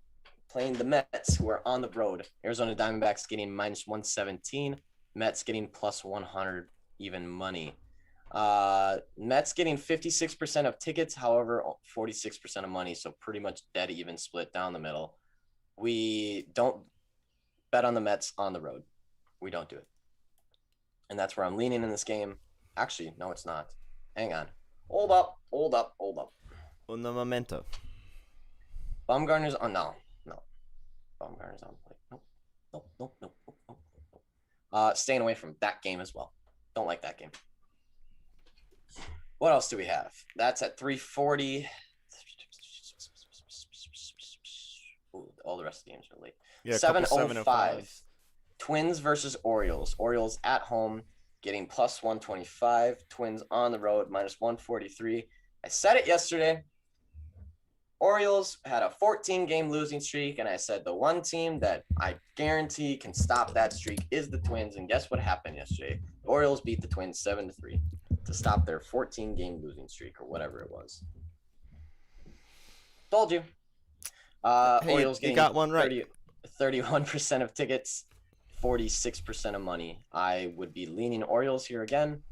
playing the Mets, who are on the road. Arizona Diamondbacks getting minus 117. Mets getting plus 100 even money. Mets getting 56% of tickets, however, 46% of money, so pretty much dead even split down the middle. We don't bet on the Mets on the road. We don't do it. And that's where I'm leaning in this game. Actually, no, it's not. Hang on. Hold up. Un momento. Bumgarner's on. No. Bumgarner's on play. Nope. Staying away from that game as well. Don't like that game. What else do we have? That's at 340. Ooh, all the rest of the games are late. Yeah, 7:05. Twins versus Orioles. Orioles at home getting plus 125. Twins on the road minus 143. I said it yesterday. Orioles had a 14-game losing streak, and I said the one team that I guarantee can stop that streak is the Twins. And guess what happened yesterday? The Orioles beat the Twins 7-3 to stop their 14-game losing streak or whatever it was. Told you. Orioles getting got one right. 31% of tickets, 46% of money. I would be leaning Orioles here again,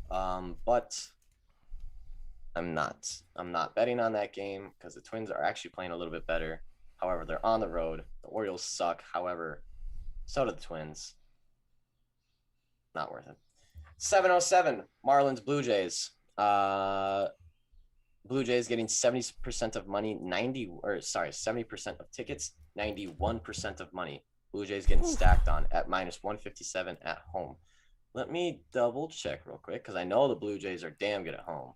but I'm not betting on that game because the Twins are actually playing a little bit better. However, they're on the road. The Orioles suck. However, so do the Twins. Not worth it. 7:07, Marlins Blue Jays. Blue Jays getting 70% of money, 70% of tickets, 91% of money. Blue Jays getting stacked on at minus 157 at home. Let me double check real quick because I know the Blue Jays are damn good at home.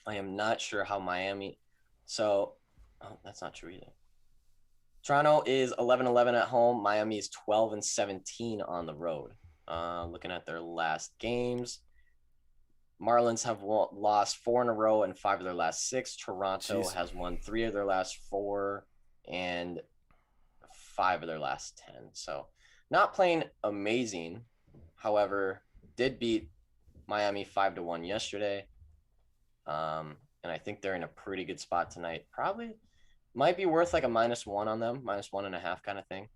I am not sure how Miami. So, that's not true either. Toronto is 11-11 at home. Miami is 12-17 on the road. Looking at their last games, Marlins have lost 4 in a row and 5 of their last 6. Toronto has won 3 of their last 4 and 5 of their last 10. So not playing amazing. However, did beat Miami 5-1 yesterday. And I think they're in a pretty good spot tonight. Probably might be worth like a -1 on them, -1.5 kind of thing.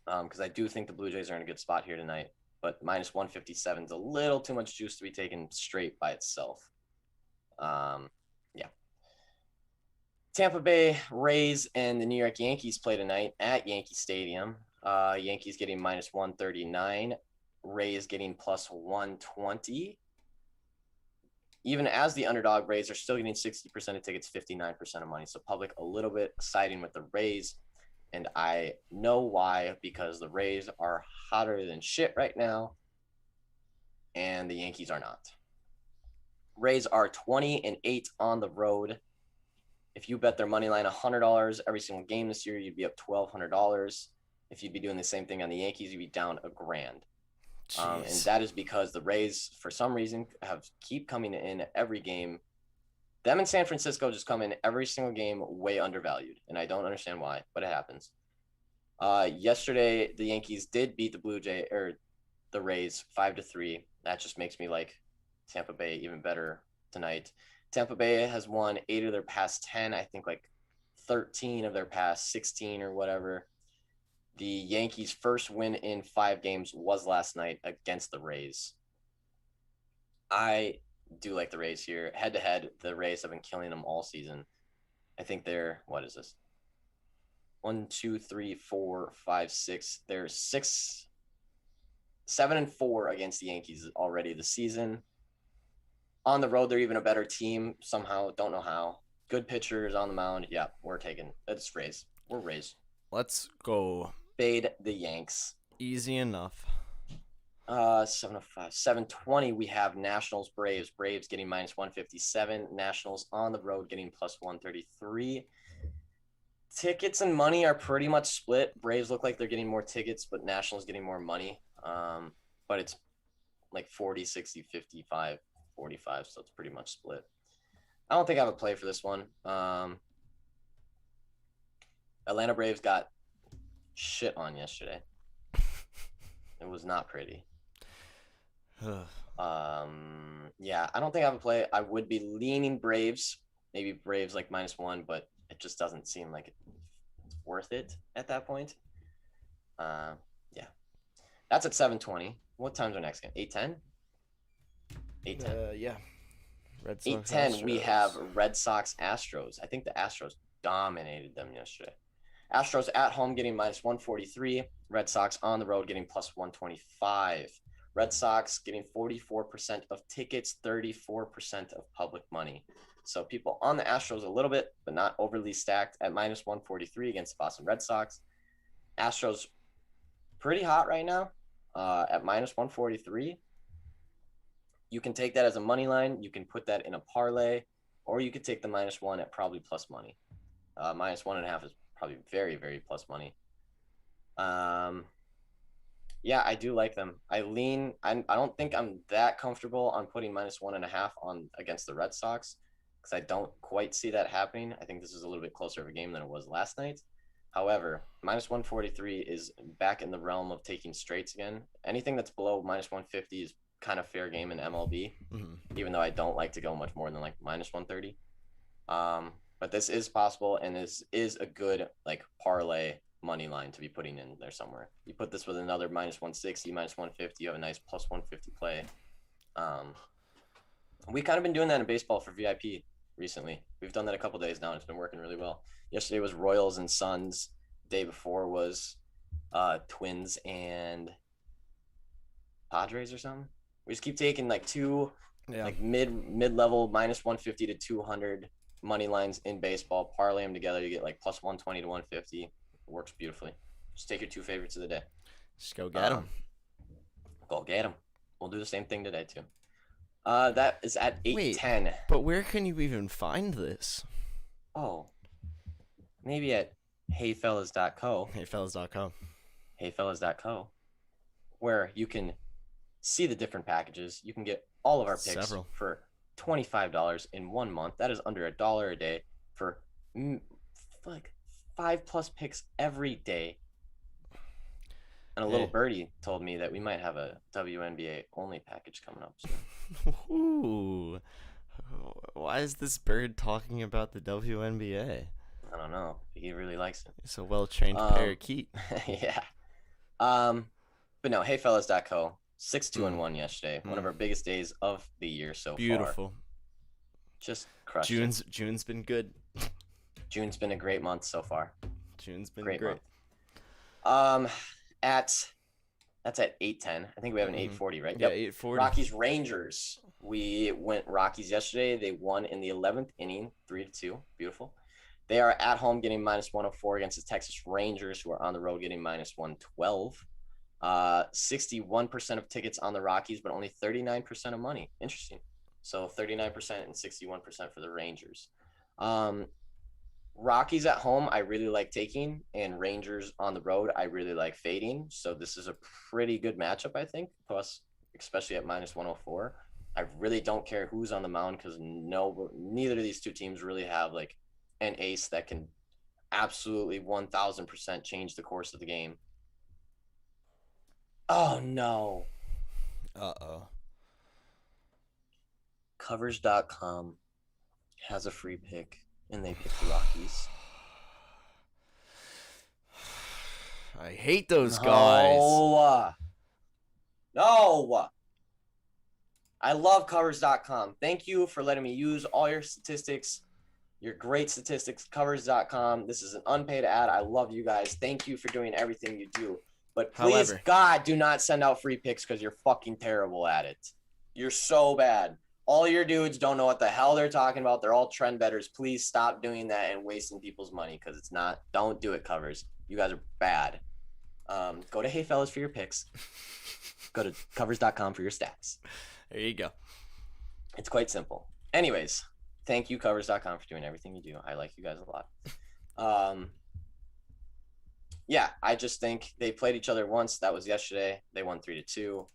Because I do think the Blue Jays are in a good spot here tonight. But minus 157 is a little too much juice to be taken straight by itself. Yeah. Tampa Bay Rays and the New York Yankees play tonight at Yankee Stadium. Yankees getting minus 139. Rays getting plus 120. Even as the underdog, Rays are still getting 60% of tickets, 59% of money. So public a little bit siding with the Rays. And I know why, because the Rays are hotter than shit right now, and the Yankees are not. Rays are 20-8 on the road. If you bet their money line $100 every single game this year, you'd be up $1,200. If you'd be doing the same thing on the Yankees, you'd be down $1,000. And that is because the Rays, for some reason, keep coming in every game. Them and San Francisco just come in every single game way undervalued, and I don't understand why, but it happens. Yesterday the Yankees did beat the Rays 5-3. That just makes me like Tampa Bay even better tonight. Tampa Bay has won 8 of their past 10, I think like 13 of their past 16 or whatever. The Yankees' first win in 5 games was last night against the Rays. I do like the Rays here. Head to head, the Rays have been killing them all season. I think they're, what is this? 1, 2, 3, 4, 5, 6. They're 7-4 against the Yankees already this season. On the road, they're even a better team somehow. Don't know how. Good pitchers on the mound. Yeah, we're taking. It's Rays. We're Rays. Let's go. Fade the Yanks. Easy enough. 705. 720, we have Nationals, Braves. Braves getting -157. Nationals on the road getting +133. Tickets and money are pretty much split. Braves look like they're getting more tickets, but Nationals getting more money. But it's like 40, 60, 55, 45, so it's pretty much split. I don't think I have a play for this one. Atlanta Braves got shit on yesterday. It was not pretty. Yeah, I don't think I have a play. I would be leaning Braves, maybe Braves like -1, but it just doesn't seem like it's worth it at that point. Yeah, that's at 7:20. What time's our next game? 8:10. 8:10. Yeah. Red Sox 8:10. We Astros. have Red Sox Astros. I think the Astros dominated them yesterday. Astros at home getting -143. Red Sox on the road getting +125. Red Sox getting 44% of tickets, 34% of public money. So people on the Astros a little bit, but not overly stacked at -143 against the Boston Red Sox. Astros pretty hot right now at -143. You can take that as a money line. You can put that in a parlay, or you could take the -1 at probably plus money. -1.5 is probably very, very plus money. Yeah, I do like them. I don't think I'm that comfortable on putting -1.5 on against the Red Sox because I don't quite see that happening. I think this is a little bit closer of a game than it was last night. However, -143 is back in the realm of taking straights again. Anything that's below -150 is kind of fair game in MLB, even though I don't like to go much more than like -130. But this is possible, and this is a good like parlay money line to be putting in there somewhere. You put this with another -160, -150, you have a nice +150 play. We kind of been doing that in baseball for VIP recently. We've done that a couple days now, and it's been working really well. Yesterday was Royals and Suns. Day before was Twins and Padres or something. We just keep taking like two like mid-level -150 to 200 money lines in baseball, parlay them together, you get like +120 to 150. It works beautifully. Just take your 2 favorites of the day. Just go get them. Go get them. We'll do the same thing today too. That is at 8:10. But where can you even find this? Oh, maybe at heyfellas.co. Heyfellas.com. Heyfellas.co, where you can see the different packages. You can get all of our picks for $25 in 1 month. That is under $1 a day for like 5+ picks every day. And a little birdie told me that we might have a WNBA only package coming up soon. Ooh. Why is this bird talking about the WNBA? I don't know. He really likes it. It's a well-trained parakeet. Yeah. But no, heyfellas.co. 6-2-1 yesterday. One of our biggest days of the year so far. Beautiful. Just crushed June's been good. June's been a great month so far. June's been great. That's at 8:10. I think we have an 8:40, right? Yeah, 8:40. Rockies Rangers. We went Rockies yesterday. They won in the 11th inning, 3-2. Beautiful. They are at home getting -104 against the Texas Rangers, who are on the road getting -112. 61% of tickets on the Rockies, but only 39% of money. Interesting. So 39% and 61% for the Rangers. Rockies at home, I really like taking, and Rangers on the road, I really like fading. So this is a pretty good matchup, I think. Plus, especially at -104, I really don't care who's on the mound because neither of these two teams really have like an ace that can absolutely 1000% change the course of the game. Oh no. Uh-oh. Covers.com has a free pick, and they pick the Rockies. I hate those guys. No. I love Covers.com. Thank you for letting me use all your statistics, your great statistics, Covers.com. This is an unpaid ad. I love you guys. Thank you for doing everything you do. But please, However, God, do not send out free picks because you're fucking terrible at it. You're so bad. All your dudes don't know what the hell they're talking about. They're all trend betters. Please stop doing that and wasting people's money because it's not. Don't do it, Covers. You guys are bad. Go to Hey Fellas for your picks. Go to Covers.com for your stats. there you go. It's quite simple. Anyways, thank you, Covers.com, for doing everything you do. I like you guys a lot. Yeah, I just think they played each other once. That was yesterday. They won 3-2.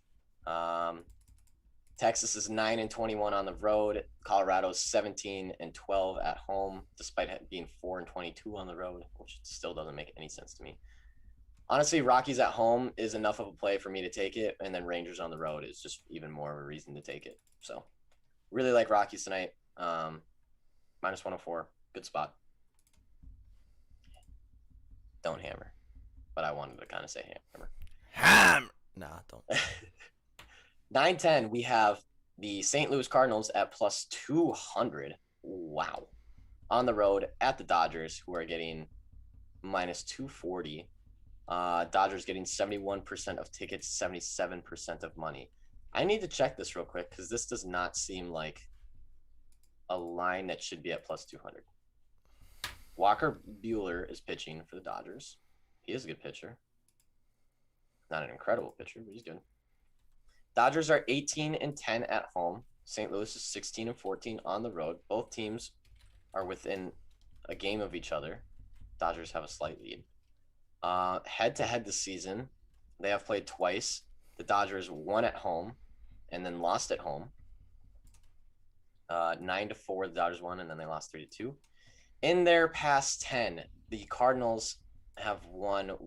Texas is 9-21 on the road. Colorado's 17-12 at home, despite being 4-22 on the road, which still doesn't make any sense to me. Honestly, Rockies at home is enough of a play for me to take it, and then Rangers on the road is just even more of a reason to take it. So, really like Rockies tonight. Minus 104, good spot. Don't hammer, but I wanted to kind of say hammer. Hammer. Nah, don't. 9-10, we have the St. Louis Cardinals at plus 200. Wow. On the road at the Dodgers, who are getting minus 240. Dodgers getting 71% of tickets, 77% of money. I need to check this real quick because this does not seem like a line that should be at plus 200. Walker Buehler is pitching for the Dodgers. He is a good pitcher. Not an incredible pitcher, but he's good. Dodgers are 18-10 at home. St. Louis is 16-14 on the road. Both teams are within a game of each other. Dodgers have a slight lead. Head-to-head this season, they have played twice. The Dodgers won at home and then lost at home. 9-4, the Dodgers won, and then they lost 3-2. In their past 10, the Cardinals have won 5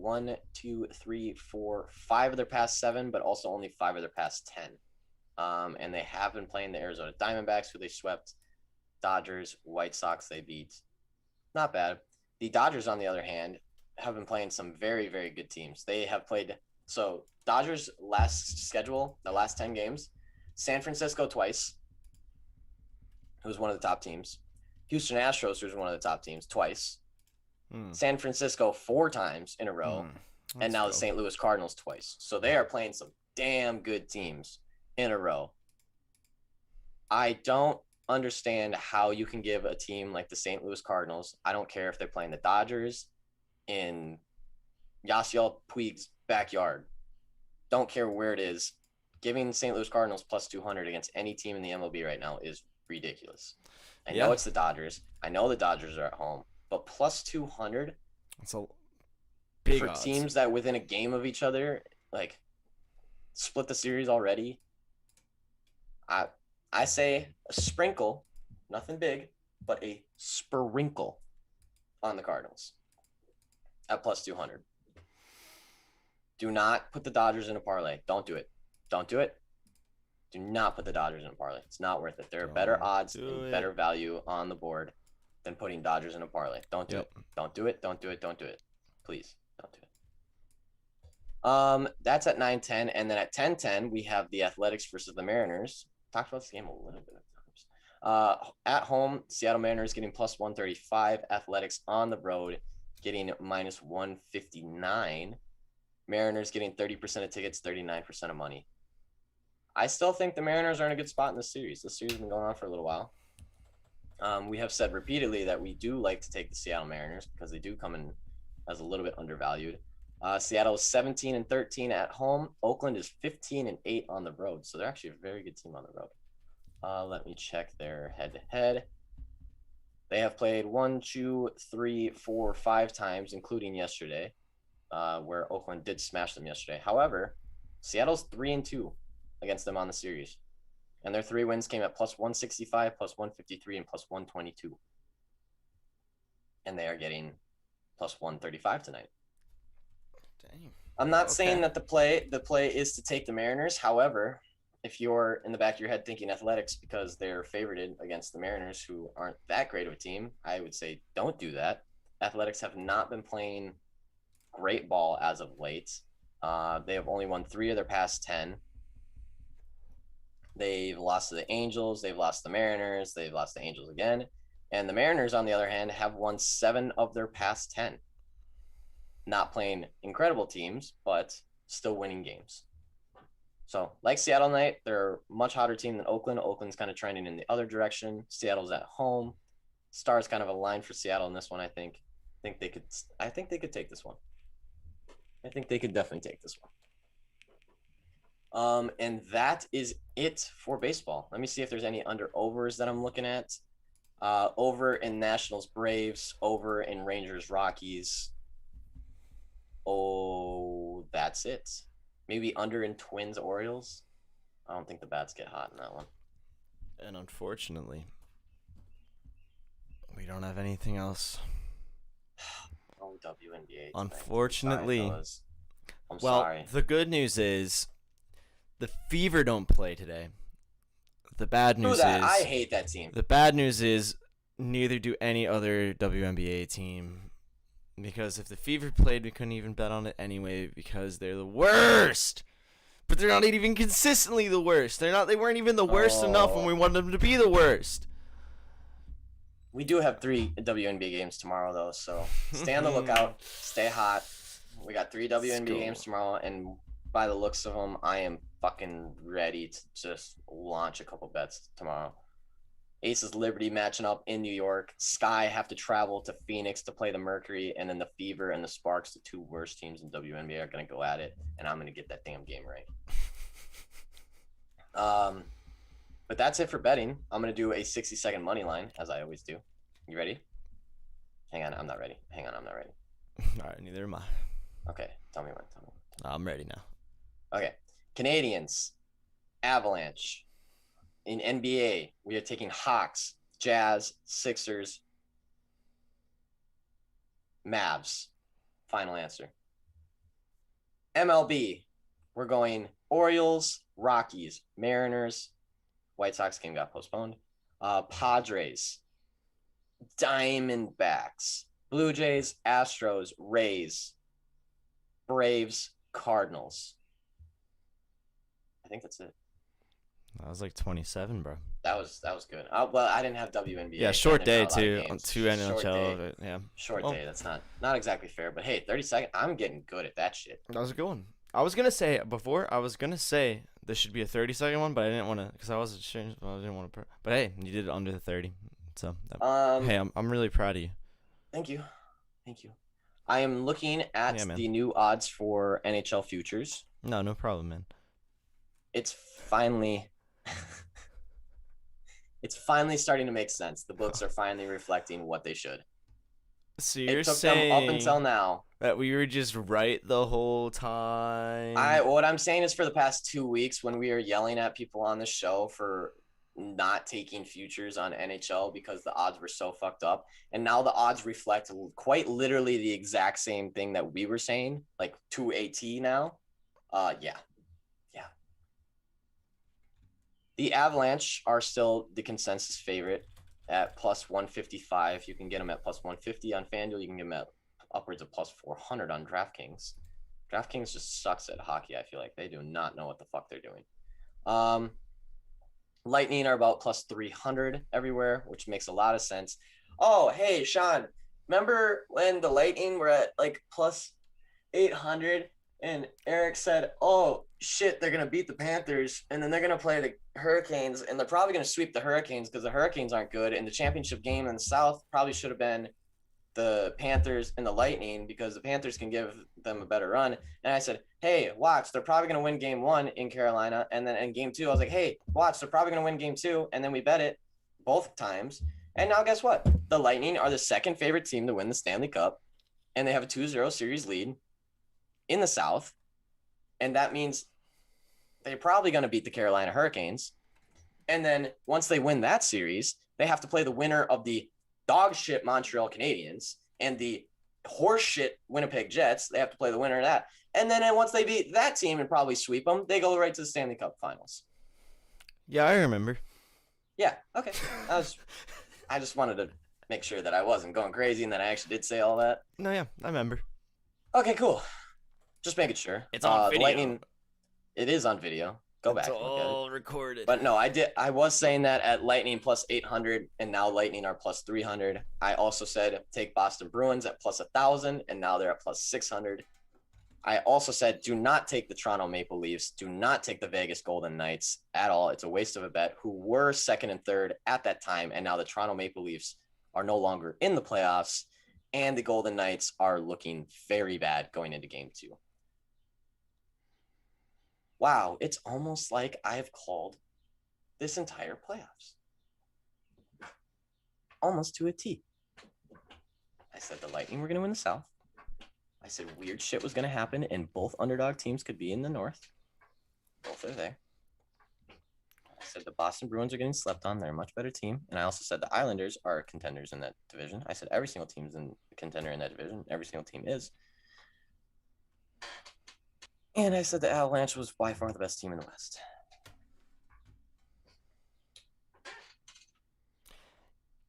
of their past 7, but also only 5 of their past 10. And they have been playing the Arizona Diamondbacks, who they swept. Dodgers, White Sox, they beat. Not bad. The Dodgers, on the other hand, have been playing some very, very good teams. They have played, so Dodgers last schedule, the last 10 games, San Francisco twice, who's one of the top teams. Houston Astros, who's one of the top teams, twice. San Francisco 4 times in a row. And now the St. Louis Cardinals twice. So they are playing some damn good teams in a row. I don't understand how you can give a team like the St. Louis Cardinals, I don't care if they're playing the Dodgers in Yasiel Puig's backyard. Don't care where it is. Giving St. Louis Cardinals plus 200 against any team in the MLB right now is ridiculous. I know it's the Dodgers. I know the Dodgers are at home. But plus 200 That's a big for odds. Teams that within a game of each other, like, split the series already. I say a sprinkle, nothing big, but a sprinkle on the Cardinals at plus 200. Do not put the Dodgers in a parlay. Don't do it. Don't do it. Do not put the Dodgers in a parlay. It's not worth it. There are better odds and better value on the board than putting Dodgers in a parlay. Don't do it. Don't do it. Don't do it. Don't do it. Please don't do it. That's at 9-10, and then at 10-10 we have the Athletics versus the Mariners. Talked about this game a little bit of times. At home, Seattle Mariners getting plus 135. Athletics on the road getting minus 159. Mariners getting 30% of tickets, 39% of money. I still think the Mariners are in a good spot in this series. This series has been going on for a little while. We have said repeatedly that we do like to take the Seattle Mariners because they do come in as a little bit undervalued. Seattle is 17-13 at home. Oakland is 15-8 on the road. So they're actually a very good team on the road. Let me check their head-to-head. They have played 1, 2, 3, 4, 5 times, including yesterday, where Oakland did smash them yesterday. However, Seattle's 3-2 against them on the series. And their 3 wins came at plus 165, plus 153, and plus 122. And they are getting plus 135 tonight. Dang. I'm not Okay. saying that the play is to take the Mariners. However, if you're in the back of your head thinking Athletics because they're favorited against the Mariners, who aren't that great of a team, I would say don't do that. Athletics have not been playing great ball as of late. They have only won 3 of their past 10. They've lost to the Angels. They've lost to the Mariners. They've lost to the Angels again. And the Mariners, on the other hand, have won 7 of their past 10. Not playing incredible teams, but still winning games. So, like Seattle tonight, they're a much hotter team than Oakland. Oakland's kind of trending in the other direction. Seattle's at home. Stars kind of aligned for Seattle in this one, I think. I think they could take this one. I think they could definitely take this one. And that is it for baseball. Let me see if there's any under-overs that I'm looking at. Over in Nationals Braves, over in Rangers Rockies. Oh, that's it. Maybe under in Twins Orioles. I don't think the bats get hot in that one. And unfortunately, we don't have anything else. Oh, WNBA. Unfortunately. I'm sorry. The good news is the Fever don't play today. The bad news is I hate that team. The bad news is neither do any other WNBA team. Because if the Fever played, we couldn't even bet on it anyway because they're the worst. But they're not even consistently the worst. They weren't even the worst enough when we wanted them to be the worst. We do have 3 WNBA games tomorrow though, so stay on the lookout. Stay hot. We got 3 WNBA games tomorrow, and by the looks of them, I am fucking ready to just launch a couple bets tomorrow. Aces Liberty matching up in New York. Sky have to travel to Phoenix to play the Mercury, and then the Fever and the Sparks, the 2 worst teams in WNBA, are going to go at it, and I'm going to get that damn game right. But that's it for betting. I'm going to do a 60-second money line, as I always do. You ready? Hang on, I'm not ready. I'm not ready. All right, neither am I. Okay, tell me when. I'm ready now. Okay, Canadians, Avalanche. In NBA, we are taking Hawks, Jazz, Sixers, Mavs. Final answer. MLB, we're going Orioles, Rockies, Mariners. White Sox game got postponed. Padres, Diamondbacks, Blue Jays, Astros, Rays, Braves, Cardinals. I think that's it. That was like 27, bro. That was good. Well, I didn't have WNBA. Yeah, short day too. On 2 NHL. Yeah. Short day. That's not exactly fair. But hey, 30 seconds. I'm getting good at that shit. That was a good one. I was gonna say this should be a 30-second one, but I didn't want to because I wasn't sure. I didn't want to. But hey, you did it under the 30. So hey, I'm really proud of you. Thank you. I am looking at the new odds for NHL Futures. No problem, man. It's finally starting to make sense. The books are finally reflecting what they should. So you're it took saying them up until now that we were just right the whole time? What I'm saying is for the past 2 weeks when we are yelling at people on the show for not taking futures on NHL because the odds were so fucked up, and now the odds reflect quite literally the exact same thing that we were saying, like to a T now. Yeah. The Avalanche are still the consensus favorite at plus 155. You can get them at plus 150 on FanDuel. You can get them at upwards of plus 400 on DraftKings. DraftKings just sucks at hockey, I feel like. They do not know what the fuck they're doing. Lightning are about plus 300 everywhere, which makes a lot of sense. Oh, hey, Sean, remember when the Lightning were at like plus 800 and Eric said, oh, shit, they're going to beat the Panthers and then they're going to play the Hurricanes and they're probably going to sweep the Hurricanes because the Hurricanes aren't good. And the championship game in the South probably should have been the Panthers and the Lightning because the Panthers can give them a better run. And I said, hey, watch, they're probably going to win game 1 in Carolina. And then in game 2, I was like, hey, watch, they're probably going to win game 2. And then we bet it both times. And now guess what? The Lightning are the second favorite team to win the Stanley Cup. And they have a 2-0 series lead in the South. And that means they're probably going to beat the Carolina Hurricanes. And then once they win that series, they have to play the winner of the dog shit Montreal Canadiens and the horseshit Winnipeg Jets. They have to play the winner of that. And then once they beat that team and probably sweep them, they go right to the Stanley Cup Finals. Yeah, I remember. Yeah, okay. I just wanted to make sure that I wasn't going crazy and that I actually did say all that. No, yeah, I remember. Okay, cool. Just making sure. It's on video. The Lightning, it is on video. Go back It's and look at it. all recorded. But no, I was saying that at Lightning plus 800, and now Lightning are plus 300. I also said take Boston Bruins at plus 1,000, and now they're at plus 600. I also said do not take the Toronto Maple Leafs. Do not take the Vegas Golden Knights at all. It's a waste of a bet, who were second and third at that time, and now the Toronto Maple Leafs are no longer in the playoffs, and the Golden Knights are looking very bad going into game 2. Wow, it's almost like I've called this entire playoffs. Almost to a T. I said the Lightning were going to win the South. I said weird shit was going to happen and both underdog teams could be in the North. Both are there. I said the Boston Bruins are getting slept on. They're a much better team. And I also said the Islanders are contenders in that division. I said every single team is a contender in that division. Every single team is. And I said the Avalanche was by far the best team in the West.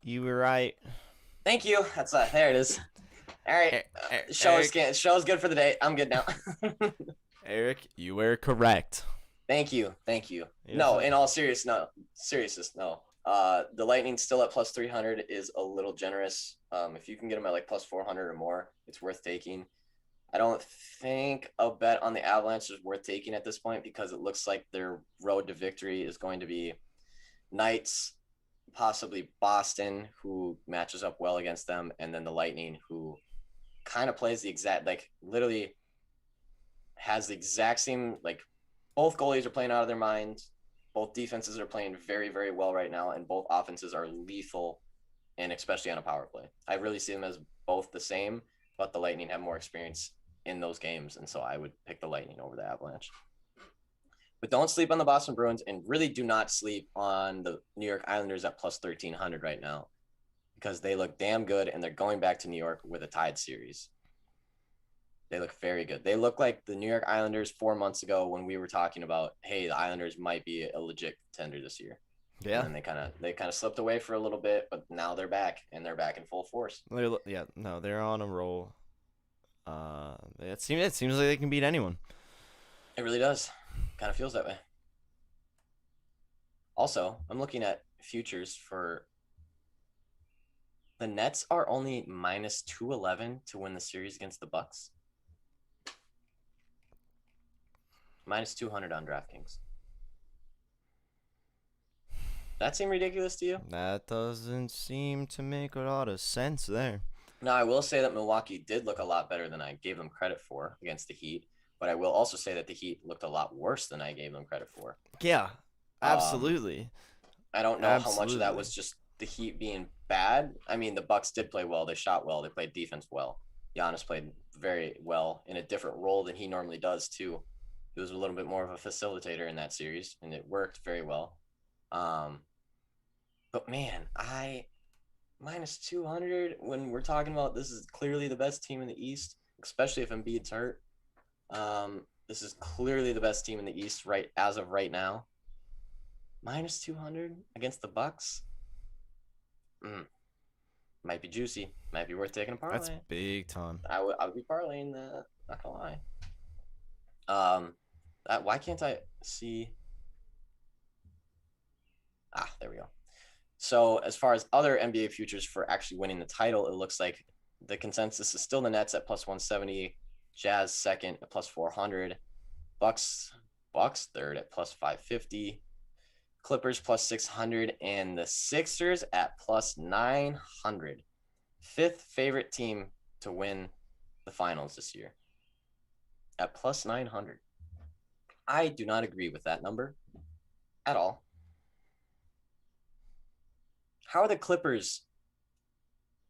You were right. Thank you. That's there it is. All right. Show is good for the day. I'm good now. Eric, you were correct. Thank you. Yes, No, in all seriousness, no. The Lightning still at plus 300 is a little generous. If you can get them at like plus 400 or more, it's worth taking. I don't think a bet on the Avalanche is worth taking at this point because it looks like their road to victory is going to be Knights, possibly Boston, who matches up well against them, and then the Lightning, who kind of plays the exact, like literally has the exact same, like both goalies are playing out of their minds. Both defenses are playing very, very well right now, and both offenses are lethal, and especially on a power play. I really see them as both the same, but the Lightning have more experience in those games, and so I would pick the Lightning over the Avalanche. But don't sleep on the Boston Bruins, and really do not sleep on the New York Islanders at plus 1,300 right now because they look damn good, and they're going back to New York with a tied series. They look very good. They look like the New York Islanders 4 months ago when we were talking about, hey, the Islanders might be a legit contender this year. Yeah. And they kind of slipped away for a little bit, but now they're back, and they're back in full force. They're on a roll. It seems like they can beat anyone. It really does. Kind of feels that way. Also, I'm looking at futures for the Nets are only minus 211 to win the series against the Bucks. Minus 200 on DraftKings. That seem ridiculous to you? That doesn't seem to make a lot of sense there. Now, I will say that Milwaukee did look a lot better than I gave them credit for against the Heat, but I will also say that the Heat looked a lot worse than I gave them credit for. Yeah, absolutely. I don't know how much of that was just the Heat being bad. I mean, the Bucks did play well. They shot well. They played defense well. Giannis played very well in a different role than he normally does, too. He was a little bit more of a facilitator in that series, and it worked very well. But, man, minus 200 when we're talking about this is clearly the best team in the East, especially if Embiid's hurt. This is clearly the best team in the East as of right now. Minus 200 against the Bucks. Might be juicy. Might be worth taking a parlay. That's big time. I would be parlaying that. Not gonna lie. Why can't I see? There we go. So as far as other NBA futures for actually winning the title, it looks like the consensus is still the Nets at plus 170, Jazz second at plus 400, Bucks third at plus 550, Clippers plus 600, and the Sixers at plus 900. Fifth favorite team to win the finals this year at plus 900. I do not agree with that number at all. How are the Clippers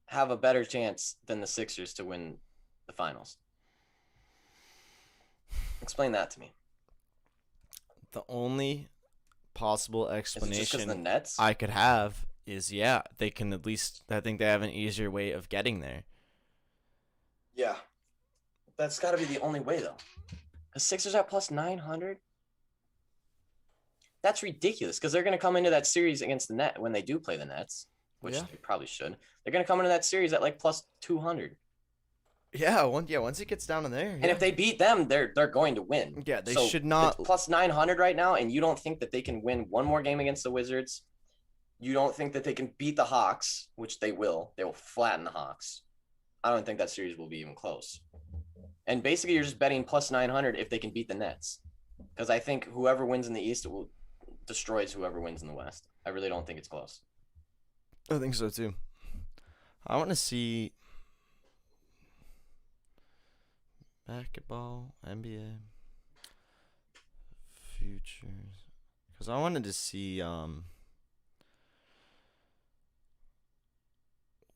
have a better chance than the Sixers to win the finals? Explain that to me. The only possible explanation the Nets? I could have is, they can at least, I think they have an easier way of getting there. Yeah. That's got to be the only way, though. The Sixers at plus 900? That's ridiculous because they're going to come into that series against the Net when they do play the Nets, which Yeah. they probably should. They're going to come into that series at like plus 200. Yeah, once it gets down in there. And if they beat them, they're going to win. Yeah, they So should not. it's plus 900 right now, and you don't think that they can win one more game against the Wizards? You don't think that they can beat the Hawks, which they will. They will flatten the Hawks. I don't think that series will be even close. And basically, you're just betting plus 900 if they can beat the Nets. Because I think whoever wins in the East will destroys whoever wins in the West. I really don't think it's close. I think so too. I want to see basketball, NBA, futures, because I wanted to see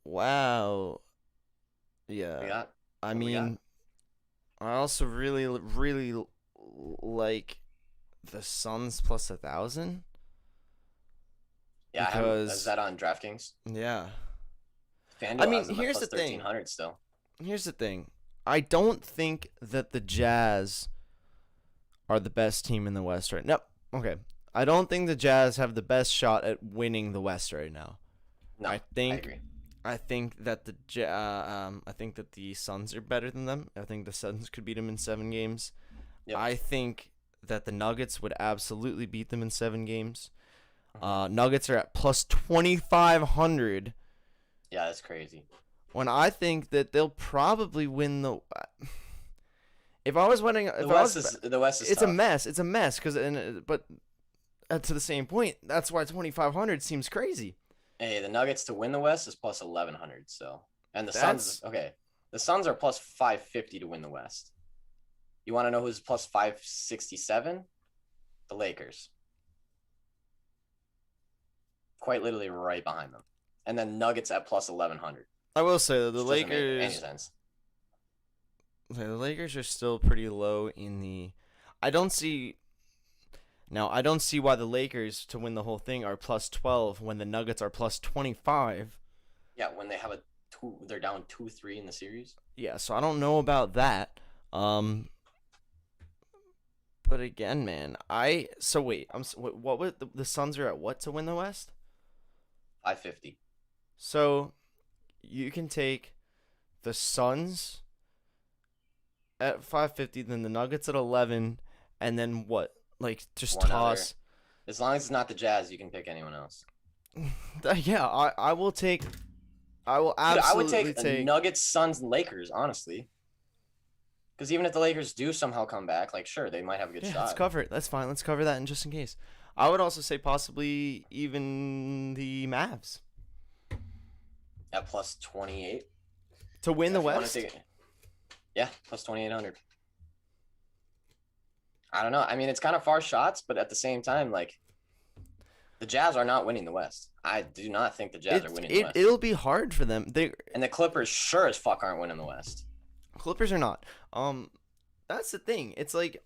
wow, yeah. I mean, I also really like the Suns plus 1,000. Yeah, because is that on DraftKings? Yeah. FanDuel I mean, has them at here's plus the thing. 1,300 still. Here's the thing. I don't think that the Jazz are the best team in the West right now. No, okay. I don't think the Jazz have the best shot at winning the West right now. No, I agree. I think that I think that the Suns are better than them. I think the Suns could beat them in 7 games. Yep. I think that the Nuggets would absolutely beat them in 7 games. Nuggets are at plus 2,500. Yeah, that's crazy. When I think that they'll probably win the. If I was winning, The West is it's tough. a mess. It's a mess but to the same point, that's why 2,500 seems crazy. Hey, the Nuggets to win the West is plus 1,100. So, and the Suns. Okay, the Suns are plus 550 to win the West. You want to know who's plus 567? The Lakers. Quite literally right behind them, and then Nuggets at plus 1,100. I will say that the Which doesn't make any Lakers. sense. The Lakers are still pretty low in the. I don't see why the Lakers to win the whole thing are plus 12 when the Nuggets are plus 25. Yeah, when they have they're down 2-3 in the series. Yeah, so I don't know about that. But again, man, what would the Suns are at what to win the West? 550. So you can take the Suns at 550, then the Nuggets at 11, and then what? Like just One toss. As long as it's not the Jazz, you can pick anyone else. Yeah, I will take. I will absolutely I would take Nuggets, Suns, and Lakers, honestly. Because even if the Lakers do somehow come back, like sure, they might have a good shot. Let's cover it. That's fine. Let's cover that in just in case. I would also say possibly even the Mavs At plus 28 to win the West. Yeah, plus 2,800. I don't know. I mean, it's kind of far shots, but at the same time, like the Jazz are not winning the West. I do not think the Jazz are winning the West. It'll be hard for them. And the Clippers sure as fuck aren't winning the West. Clippers are not. That's the thing. It's like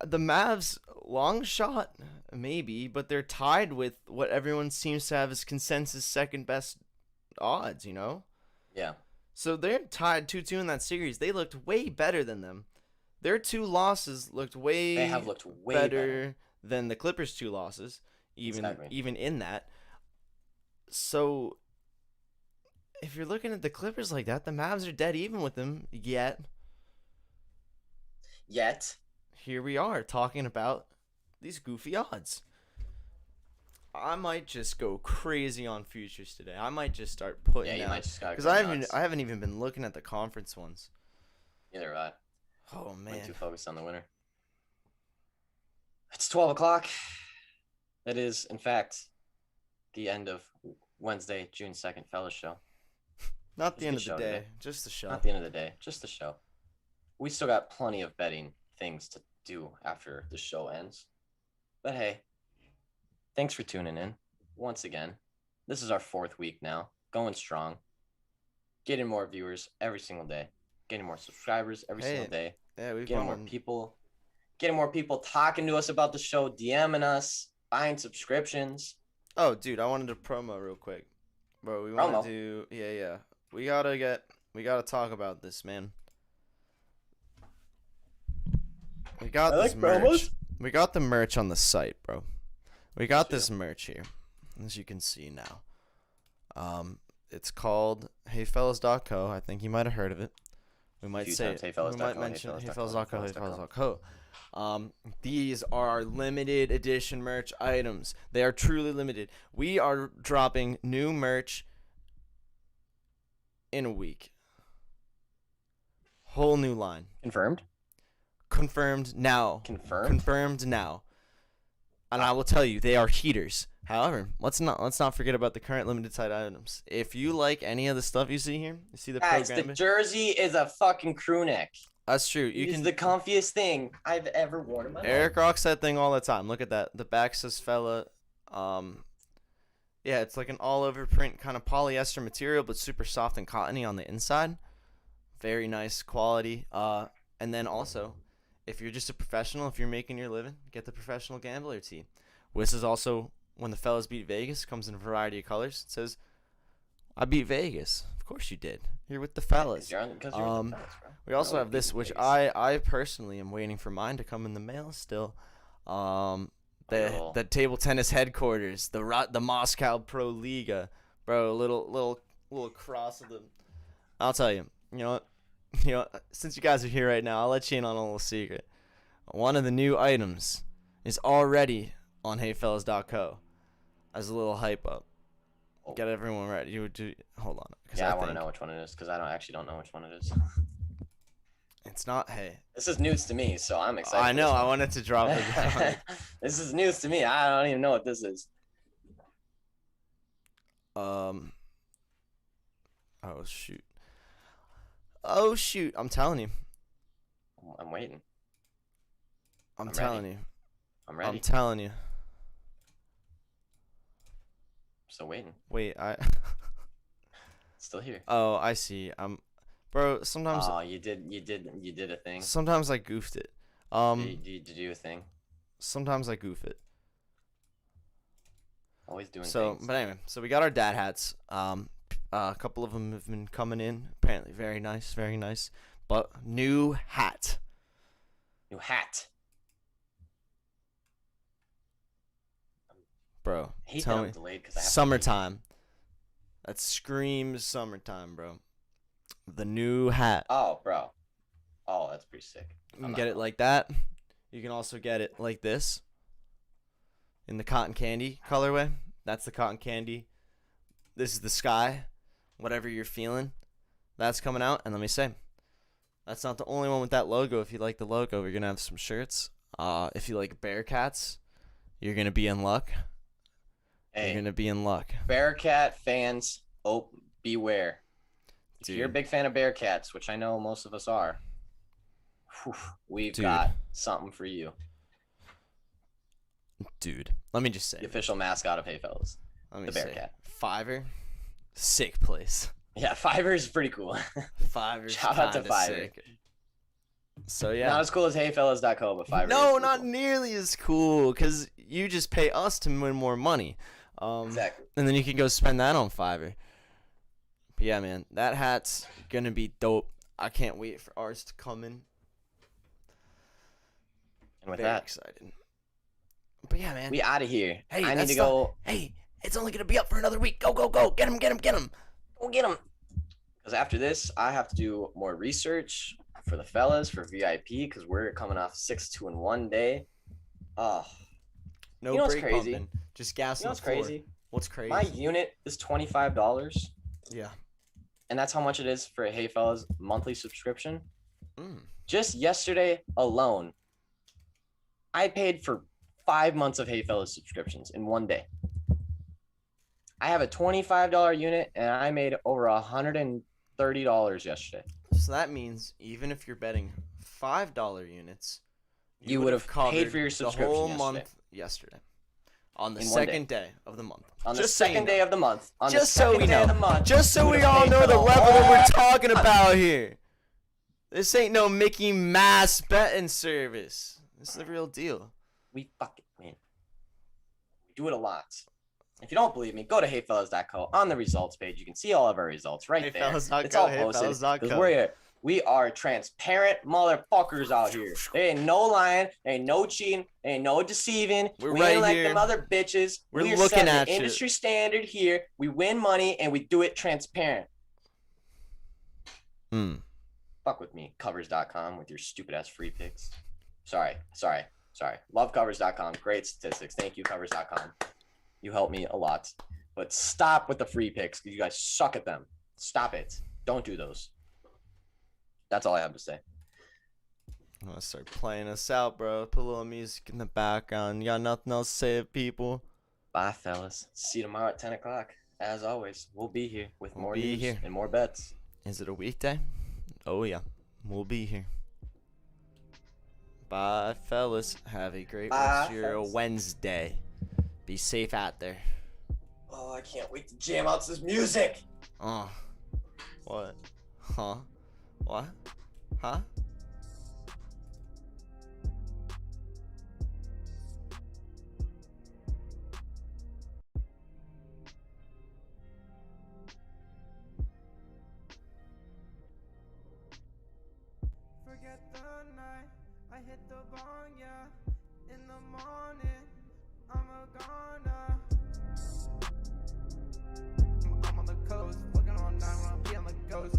the Mavs long shot maybe, but they're tied with what everyone seems to have as consensus second best odds. You know. Yeah. So they're tied 2-2 in that series. They looked way better than them. Their 2 losses looked way. They have looked way better than the Clippers' 2 losses, even in that. So if you're looking at the Clippers like that, the Mavs are dead even with them yet. Here we are talking about these goofy odds. I might just go crazy on futures today. I might just start putting you might just gotta because go I nuts. haven't even been looking at the conference ones. Neither have I. Oh man, I'm too focused on the winner. It's 12 o'clock. It is, in fact, the end of Wednesday, June 2nd, Fellas Show. Not the end of the show day, today. just the show. Not the end of the day, just the show. We still got plenty of betting things to do after the show ends. But hey, thanks for tuning in. Once again, this is our 4th week now, going strong. Getting more viewers every single day. Getting more subscribers every single day. Yeah, we've getting more people talking to us about the show, DMing us, buying subscriptions. Oh, dude, I wanted to promo real quick. Bro, we want to do... Yeah. We got to get We gotta talk about this, man. We got I this like merch. promos. We got the merch on the site, bro. We got Yes, we this merch here, as you can see now. It's called HeyFellas.co. I think you might have heard of it. We might few say times, HeyFellas.co, we might mention HeyFellas.co, HeyFellas.co. These are limited edition merch items. They are truly limited. We are dropping new merch in a week. Whole new line. Confirmed. Confirmed now. Confirmed now. And I will tell you, they are heaters. However, let's not forget about the current limited site items. If you like any of the stuff you see here, you see the Guys, program. the jersey is a fucking crew neck. That's true. It is the comfiest thing I've ever worn in my life. Eric rocks that thing all the time. Look at that. The back says fella. Yeah, it's like an all-over print kind of polyester material, but super soft and cottony on the inside. Very nice quality. And then also, if you're just a professional, if you're making your living, get the professional gambler tee. This is also when the fellas beat Vegas. Comes in a variety of colors. It says, "I beat Vegas." Of course you did. You're with the fellas. Because you're with the fellas, bro. We also have this, which I personally am waiting for mine to come in the mail still. The table tennis headquarters, the Moscow Pro Liga, bro. Little cross of the. I'll tell you. You know, since you guys are here right now, I'll let you in on a little secret. One of the new items is already on HeyFellas.co as a little hype up. Get everyone ready. You would do. Hold on. Yeah, I want to know which one it is because I actually don't know which one it is. It's not. Hey. This is news to me, so I'm excited. I know. I wanted to drop it down. This is news to me. I don't even know what this is. Oh shoot. Oh shoot. I'm telling you. I'm waiting. I'm telling you. I'm ready. I'm telling you. Still waiting. Wait, Still here. Oh, I see. Bro, sometimes. Oh, you did a thing. Sometimes I goofed it. Did you do a thing? Sometimes I goof it. Always doing things. But anyway, so we got our dad hats. A couple of them have been coming in. Apparently, very nice, very nice. But new hat. New hat. Bro, I hate tell that me. I'm delayed 'cause I have to Summertime. That screams summertime, bro. The new hat. Oh, bro. Oh, that's pretty sick. You can get it like that. You can also get it like this. In the cotton candy colorway. That's the cotton candy. This is the sky. Whatever you're feeling. That's coming out. And let me say, that's not the only one with that logo. If you like the logo, we're going to have some shirts. If you like Bearcats, you're going to be in luck. Hey, you're going to be in luck. Bearcat fans, beware. If Dude. you're a big fan of Bearcats, which I know most of us are, we've Dude. got something for you. Dude, let me just say. The official mascot of Hey Fellas. Let me the say. Bearcat. Fiverr, sick place. Yeah, Fiverr is pretty cool. Fiverr's Shout out to kinda Fiverr. sick. So yeah. Not as cool as HeyFellas.co, but Fiverr. No, is not cool. nearly as cool, because you just pay us to win more money. Exactly. And then you can go spend that on Fiverr. But yeah, man, that hat's going to be dope. I can't wait for ours to come in. And with Very that, excited. But yeah, man. we out of here. Hey, I need that's to go. Hey, it's only going to be up for another week. Go, go, go. Get him, get him, get him. Go get him. Because after this, I have to do more research for the fellas for VIP because we're coming off 6-2-1 day. Oh, No You know what's brake crazy? pumping. Just gas you know on what's the floor. crazy? What's crazy? My unit is $25, Yeah. and that's how much it is for a Hey Fellas monthly subscription. Mm. Just yesterday alone, I paid for 5 months of Hey Fellas subscriptions in one day. I have a $25 unit, and I made over $130 yesterday. So that means even if you're betting $5 units, You would have covered paid for your the whole subscription yesterday. month yesterday. On the In one second day of the month. On the Just so you second know. day of the month. On Just the so second we day know. of the month. Just so you we would've all paid know for the whole level that we're month. talking about here. This ain't no Mickey Mouse betting service. This is the real deal. We fucking win. We do it a lot. If you don't believe me, go to heyfellas.co. On the results page, you can see all of our results right there. It's all posted. Because we are transparent motherfuckers out here. There ain't no lying, there ain't no cheating, there ain't no deceiving. We ain't like them other bitches. We're looking at the industry standard here. We win money and we do it transparent. Fuck with me, covers.com, with your stupid ass free picks. Sorry. Love covers.com. Great statistics. Thank you, covers.com. You help me a lot. But stop with the free picks because you guys suck at them. Stop it. Don't do those. That's all I have to say. I'm going to start playing us out, bro. Put a little music in the background. You got nothing else to say, people? Bye, fellas. See you tomorrow at 10 o'clock. As always, we'll be here with more news and more bets. Is it a weekday? Oh, yeah. We'll be here. Bye, fellas. Have a great rest of your Wednesday. Be safe out there. Oh, I can't wait to jam out this music. Oh. What? Huh? What? Huh? Forget the night, I hit the bong, yeah. In the morning, I'm a goner. I'm on the coast, looking all night when I'm feeling like ghost.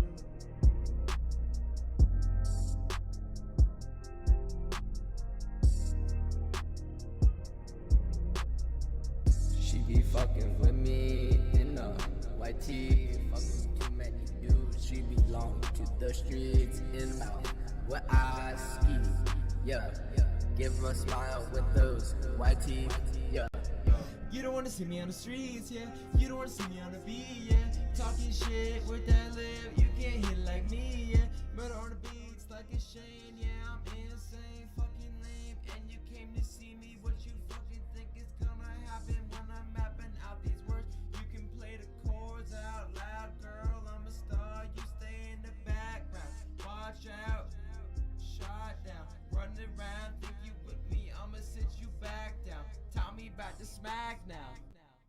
She be fucking with me in a white tee, fucking too many dudes. She belong to the streets in out where I ski. Yeah, give her a smile with those white teeth. Yeah. You don't wanna see me on the streets, yeah. You don't wanna see me on the beat, yeah. Talking shit with that lip, you can't hit like me, yeah. Murder on the beats like a Shane, yeah. I'm insane, fucking lame, and you came to see me.